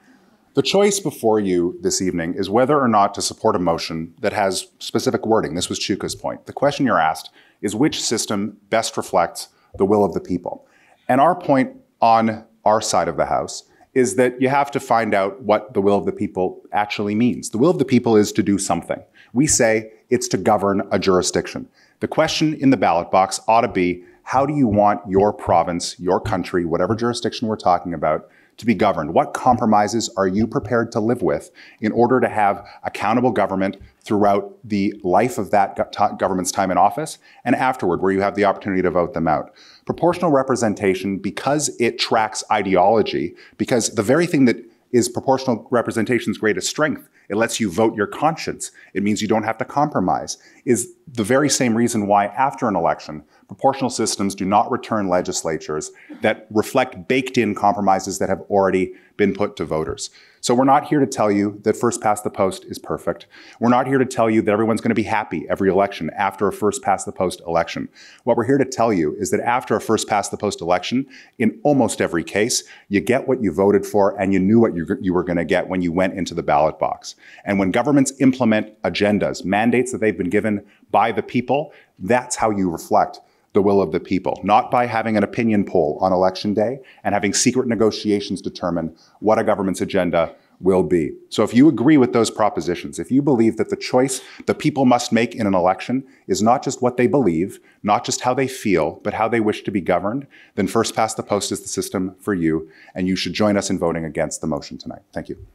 The choice before you this evening is whether or not to support a motion that has specific wording. This was Chuka's point. The question you're asked is which system best reflects the will of the people. And our point on our side of the House is that you have to find out what the will of the people actually means. The will of the people is to do something. We say it's to govern a jurisdiction. The question in the ballot box ought to be, how do you want your province, your country, whatever jurisdiction we're talking about, to be governed? What compromises are you prepared to live with in order to have accountable government throughout the life of that government's time in office and afterward, where you have the opportunity to vote them out? Proportional representation, because it tracks ideology, because the very thing that is proportional representation's greatest strength, it lets you vote your conscience, it means you don't have to compromise, is the very same reason why after an election, proportional systems do not return legislatures that reflect baked-in compromises that have already been put to voters. So we're not here to tell you that first past the post is perfect. We're not here to tell you that everyone's going to be happy every election after a first past the post election. What we're here to tell you is that after a first past the post election, in almost every case, you get what you voted for and you knew what you were going to get when you went into the ballot box. And when governments implement agendas, mandates that they've been given by the people, that's how you reflect the will of the people, not by having an opinion poll on election day and having secret negotiations determine what a government's agenda will be. So if you agree with those propositions, if you believe that the choice the people must make in an election is not just what they believe, not just how they feel, but how they wish to be governed, then first past the post is the system for you, and you should join us in voting against the motion tonight. Thank you.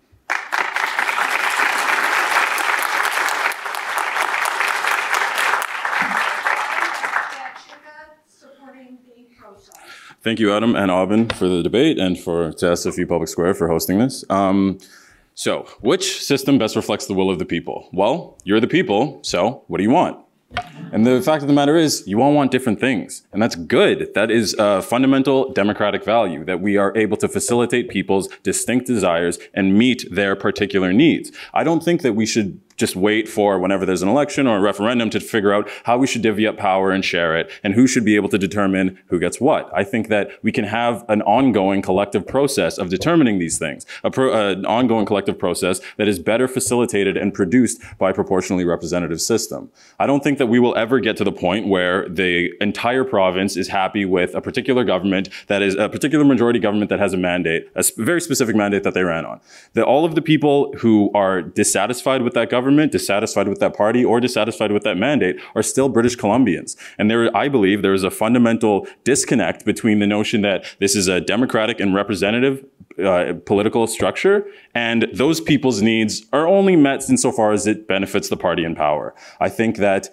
Thank you, Adam and Aubin, for the debate, and to SFU Public Square for hosting this. So, which system best reflects the will of the people? Well, you're the people, so what do you want? And the fact of the matter is, you all want different things, and that's good. That is a fundamental democratic value, that we are able to facilitate people's distinct desires and meet their particular needs. I don't think that we should just wait for whenever there's an election or a referendum to figure out how we should divvy up power and share it and who should be able to determine who gets what. I think that we can have an ongoing collective process of determining these things, an ongoing collective process that is better facilitated and produced by a proportionally representative system. I don't think that we will ever get to the point where the entire province is happy with a particular government that is a particular majority government that has a mandate, a very specific mandate that they ran on. That all of the people who are dissatisfied with that government, dissatisfied with that party, or dissatisfied with that mandate are still British Columbians. And I believe there is a fundamental disconnect between the notion that this is a democratic and representative political structure, and those people's needs are only met insofar as it benefits the party in power. I think that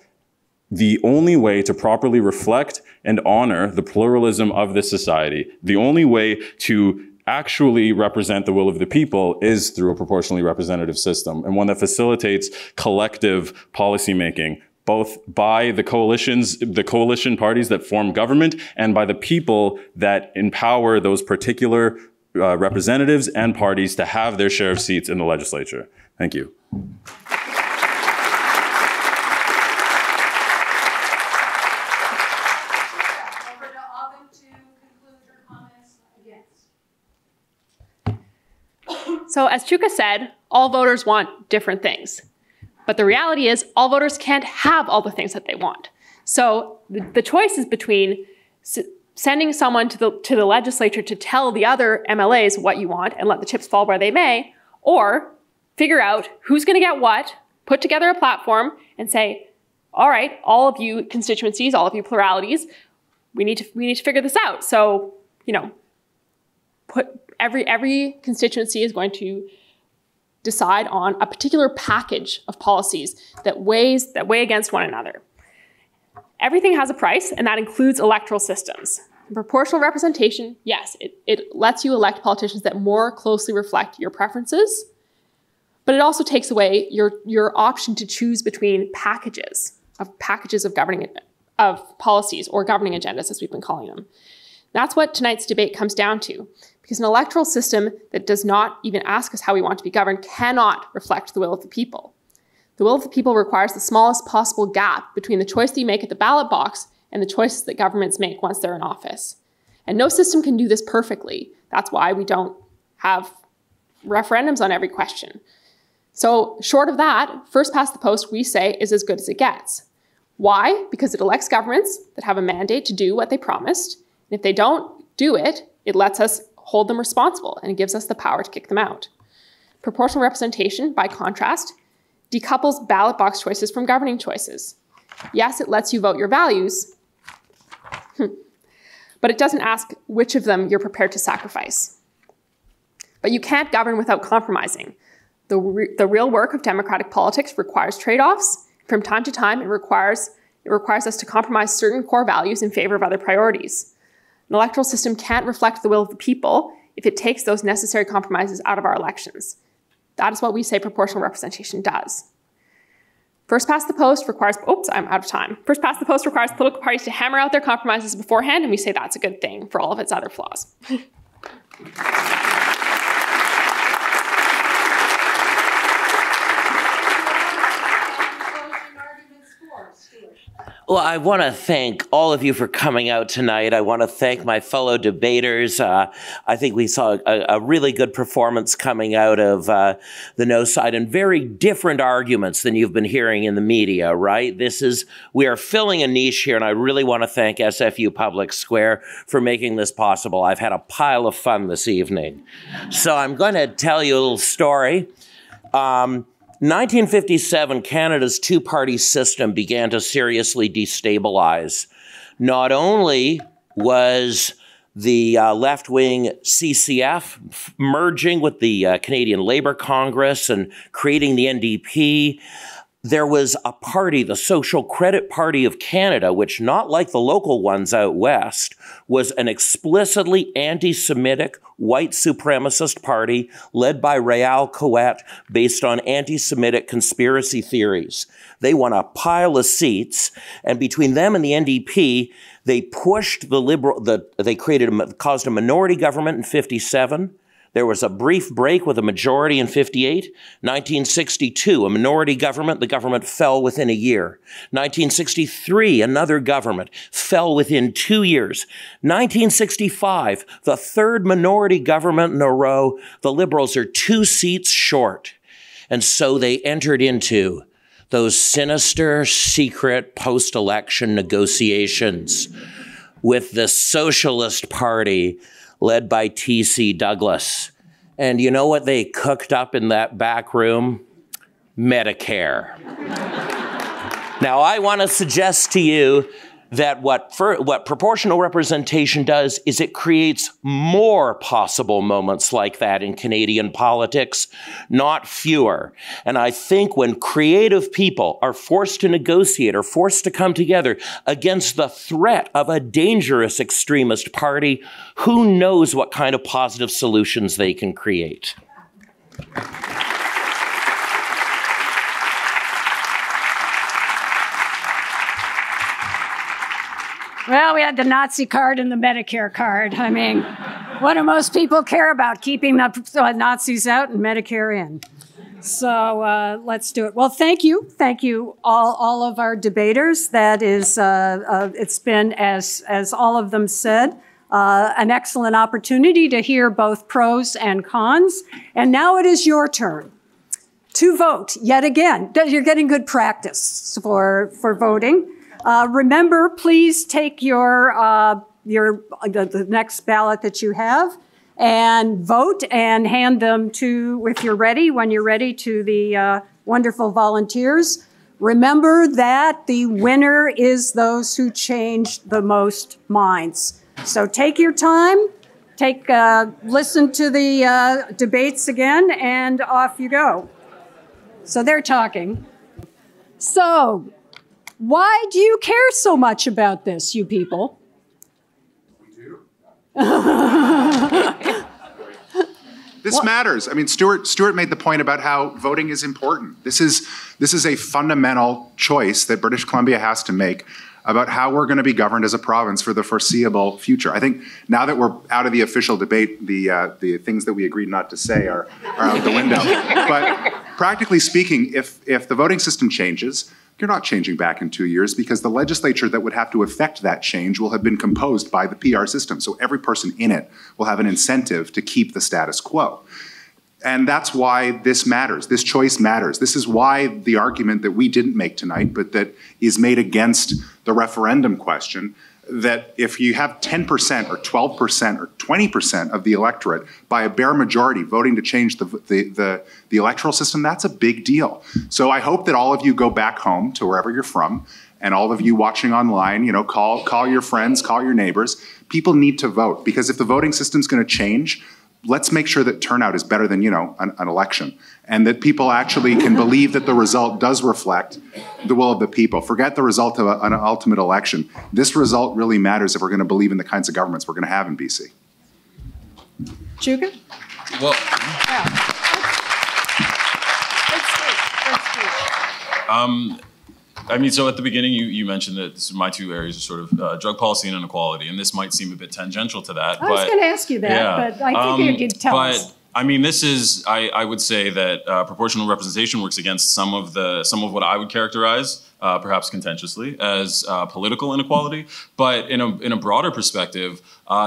the only way to properly reflect and honor the pluralism of this society, the only way to actually represent the will of the people is through a proportionally representative system, and one that facilitates collective policymaking, both by the coalition parties that form government and by the people that empower those particular representatives and parties to have their share of seats in the legislature. Thank you. So as Chuka said, all voters want different things. But the reality is all voters can't have all the things that they want. So the choice is between sending someone to the legislature to tell the other MLAs what you want and let the chips fall where they may, or figure out who's going to get what, put together a platform and say, all right, all of you constituencies, all of you pluralities, we need to figure this out. So, every constituency is going to decide on a particular package of policies that weigh against one another. Everything has a price, and that includes electoral systems. Proportional representation, yes, it lets you elect politicians that more closely reflect your preferences, but it also takes away your option to choose between packages of policies or governing agendas, as we've been calling them. That's what tonight's debate comes down to. Because an electoral system that does not even ask us how we want to be governed cannot reflect the will of the people. The will of the people requires the smallest possible gap between the choice that you make at the ballot box and the choices that governments make once they're in office. And no system can do this perfectly. That's why we don't have referendums on every question. So short of that, first past the post, we say, is as good as it gets. Why? Because it elects governments that have a mandate to do what they promised. And if they don't do it, it lets us hold them responsible and it gives us the power to kick them out. Proportional representation, by contrast, decouples ballot box choices from governing choices. Yes, it lets you vote your values, but it doesn't ask which of them you're prepared to sacrifice. But you can't govern without compromising. The real work of democratic politics requires trade-offs. From time to time, it requires us to compromise certain core values in favor of other priorities. An electoral system can't reflect the will of the people if it takes those necessary compromises out of our elections. That is what we say proportional representation does. First past the post requires, oops, I'm out of time. First past the post requires political parties to hammer out their compromises beforehand, and we say that's a good thing for all of its other flaws. Well, I want to thank all of you for coming out tonight. I want to thank my fellow debaters. I think we saw a really good performance coming out of the no side, and very different arguments than you've been hearing in the media, right? We are filling a niche here, and I really want to thank SFU Public Square for making this possible. I've had a pile of fun this evening. So I'm going to tell you a little story. 1957, Canada's two-party system began to seriously destabilize. Not only was the left-wing CCF merging with the Canadian Labour Congress and creating the NDP, there was a party, the Social Credit Party of Canada, which, not like the local ones out west, was an explicitly anti-Semitic, white supremacist party led by Réal Coët based on anti-Semitic conspiracy theories. They won a pile of seats, and between them and the NDP, they pushed caused a minority government in 57. There was a brief break with a majority in 58. 1962, a minority government. The government fell within a year. 1963, another government fell within 2 years. 1965, the third minority government in a row. The Liberals are 2 seats short. And so they entered into those sinister, secret post-election negotiations with the Socialist Party led by T.C. Douglas. And you know what they cooked up in that back room? Medicare. Now, I want to suggest to you that what proportional representation does is it creates more possible moments like that in Canadian politics, not fewer. And I think when creative people are forced to negotiate or forced to come together against the threat of a dangerous extremist party, who knows what kind of positive solutions they can create. Well, we had the Nazi card and the Medicare card. I mean, what do most people care about? Keeping the Nazis out and Medicare in. So let's do it. Well, thank you. Thank you, all of our debaters. That is, it's been, as all of them said, an excellent opportunity to hear both pros and cons. And now it is your turn to vote yet again. You're getting good practice for voting. Remember, please take the next ballot that you have and vote and hand them to, when you're ready, to the wonderful volunteers. Remember that the winner is those who change the most minds. So take your time, listen to the debates again, and off you go. So they're talking. So, why do you care so much about this, you people? We do. This matters. I mean, Stuart made the point about how voting is important. This is a fundamental choice that British Columbia has to make about how we're going to be governed as a province for the foreseeable future. I think now that we're out of the official debate, the things that we agreed not to say are out the window. But practically speaking, if the voting system changes, you're not changing back in 2 years because the legislature that would have to effect that change will have been composed by the PR system. So every person in it will have an incentive to keep the status quo. And that's why this matters. This choice matters. This is why the argument that we didn't make tonight, but that is made against the referendum question, that if you have 10% or 12% or 20% of the electorate by a bare majority voting to change the electoral system, that's a big deal. So I hope that all of you go back home to wherever you're from, and all of you watching online, call your friends, call your neighbors. People need to vote, because if the voting system's going to change, let's make sure that turnout is better than, an election, and that people actually can believe that the result does reflect the will of the people. Forget the result of an ultimate election. This result really matters if we're going to believe in the kinds of governments we're going to have in BC. Chuka? Well, so at the beginning, you mentioned that my two areas are sort of drug policy and inequality, and this might seem a bit tangential to that. I was going to ask you that, yeah. but I think you'd tell us. This is, I would say that proportional representation works against some of what I would characterize, perhaps contentiously, as political inequality. But in a broader perspective,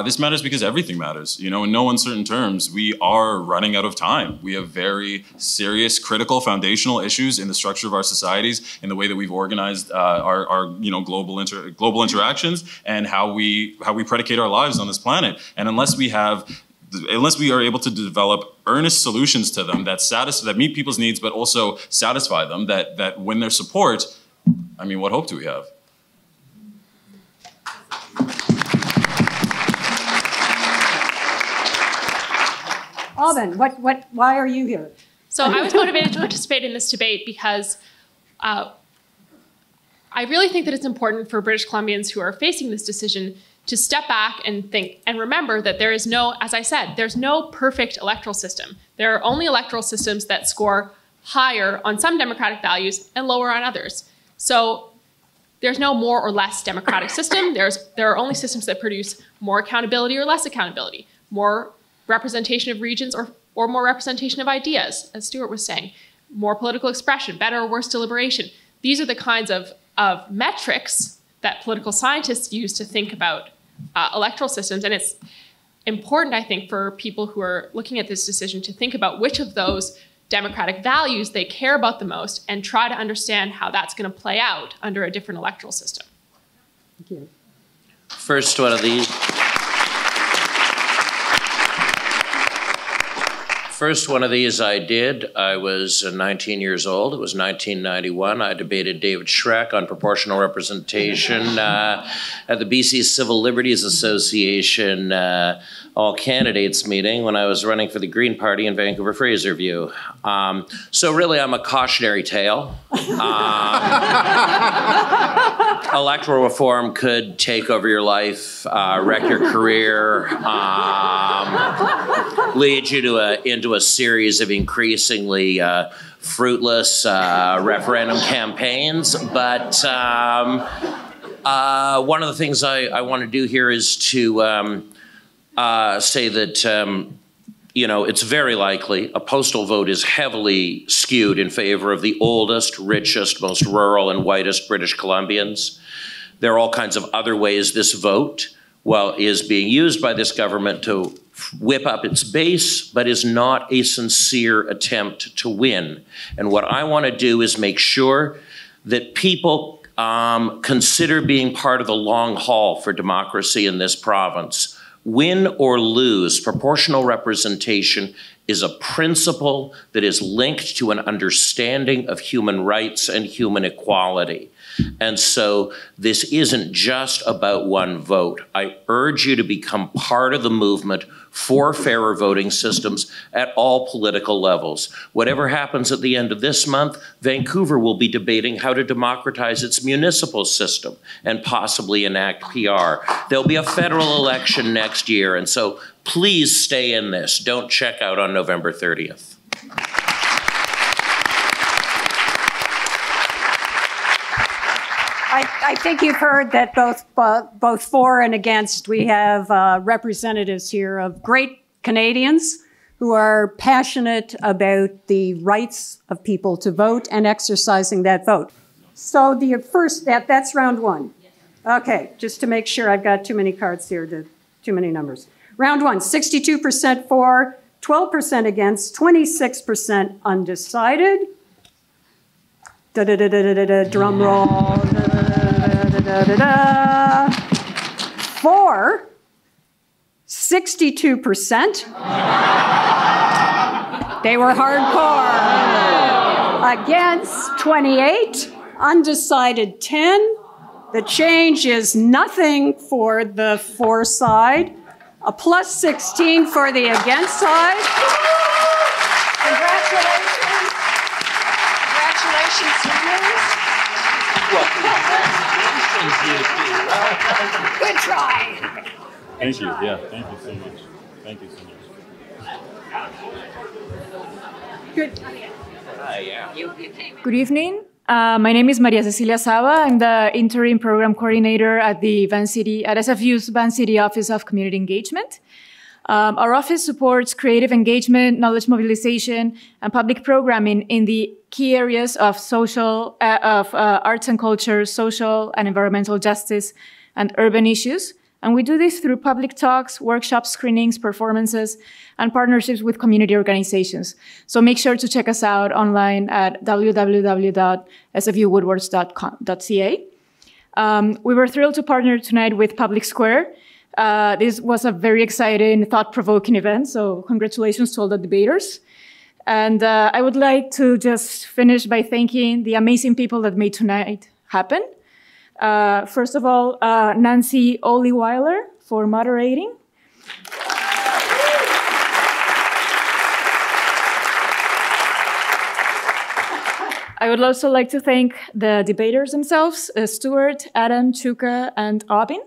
this matters because everything matters. In no uncertain terms, we are running out of time. We have very serious, critical, foundational issues in the structure of our societies, in the way that we've organized our global interactions, and how we predicate our lives on this planet. And unless we are able to develop earnest solutions to them that meet people's needs, but also satisfy them, that win their support, what hope do we have? Aubin, why are you here? So I was motivated to participate in this debate because I really think that it's important for British Columbians who are facing this decision to step back and think and remember that there is no, as I said, there's no perfect electoral system. There are only electoral systems that score higher on some democratic values and lower on others. So there's no more or less democratic system. There are only systems that produce more accountability or less accountability, more representation of regions or more representation of ideas, as Stuart was saying, more political expression, better or worse deliberation. These are the kinds of metrics that political scientists use to think about electoral systems. And it's important, I think, for people who are looking at this decision to think about which of those democratic values they care about the most and try to understand how that's going to play out under a different electoral system. Thank you. First one of these I did. I was 19 years old. It was 1991. I debated David Schreck on proportional representation at the BC Civil Liberties Association all candidates meeting when I was running for the Green Party in Vancouver Fraserview. So really, I'm a cautionary tale. Electoral reform could take over your life, wreck your career, lead you into a series of increasingly fruitless referendum campaigns. But one of the things I want to do here is to say that it's very likely a postal vote is heavily skewed in favor of the oldest, richest, most rural and whitest British Columbians. There are all kinds of other ways this vote, is being used by this government to whip up its base, but is not a sincere attempt to win. And what I want to do is make sure that people consider being part of the long haul for democracy in this province. Win or lose, proportional representation is a principle that is linked to an understanding of human rights and human equality. And so this isn't just about one vote. I urge you to become part of the movement for fairer voting systems at all political levels. Whatever happens at the end of this month, Vancouver will be debating how to democratize its municipal system and possibly enact PR. There'll be a federal election next year, and so please stay in this. Don't check out on November 30th. I think you've heard that both for and against, we have representatives here of great Canadians who are passionate about the rights of people to vote and exercising that vote. So the first, that's round one. Okay, just to make sure I've got too many cards here, too many numbers. Round one, 62% for, 12% against, 26% undecided. Drum roll. For, 62%. They were hardcore. Against, 28. Undecided, 10. The change is nothing for the for side. A plus 16 for the against side. Congratulations. Congratulations, winners. Well, congratulations, you two. Good try. Thank you. Yeah, thank you so much. Thank you so much. Good. Good evening. My name is Maria Cecilia Saba. I'm the interim program coordinator at the SFU's Van City Office of Community Engagement. Our office supports creative engagement, knowledge mobilization, and public programming in the key areas of arts and culture, social and environmental justice, and urban issues. And we do this through public talks, workshops, screenings, performances, and partnerships with community organizations. So make sure to check us out online at www.sfuwoodwards.ca. We were thrilled to partner tonight with Public Square. This was a very exciting, thought-provoking event, so congratulations to all the debaters. And I would like to just finish by thanking the amazing people that made tonight happen. First of all, Nancy Olewiler for moderating. I would also like to thank the debaters themselves, Stuart, Adam, Chuka, and Aubin.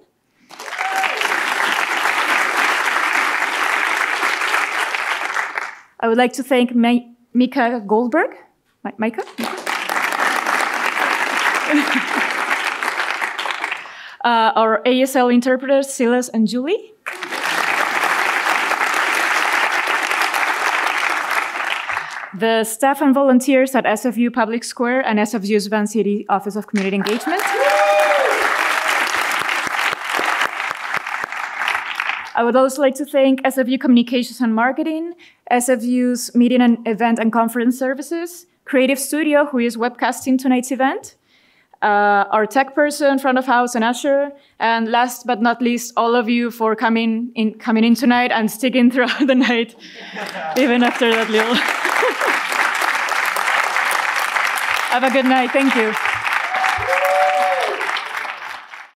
I would like to thank Mika Goldberg. Micah? Our ASL interpreters, Silas and Julie. The staff and volunteers at SFU Public Square and SFU's Van City Office of Community Engagement. I would also like to thank SFU Communications and Marketing, SFU's Meeting and Event and Conference Services, Creative Studio, who is webcasting tonight's event, our tech person, front of house, and usher, and last but not least, all of you for coming in tonight and sticking throughout the night, even after that little. Have a good night. Thank you.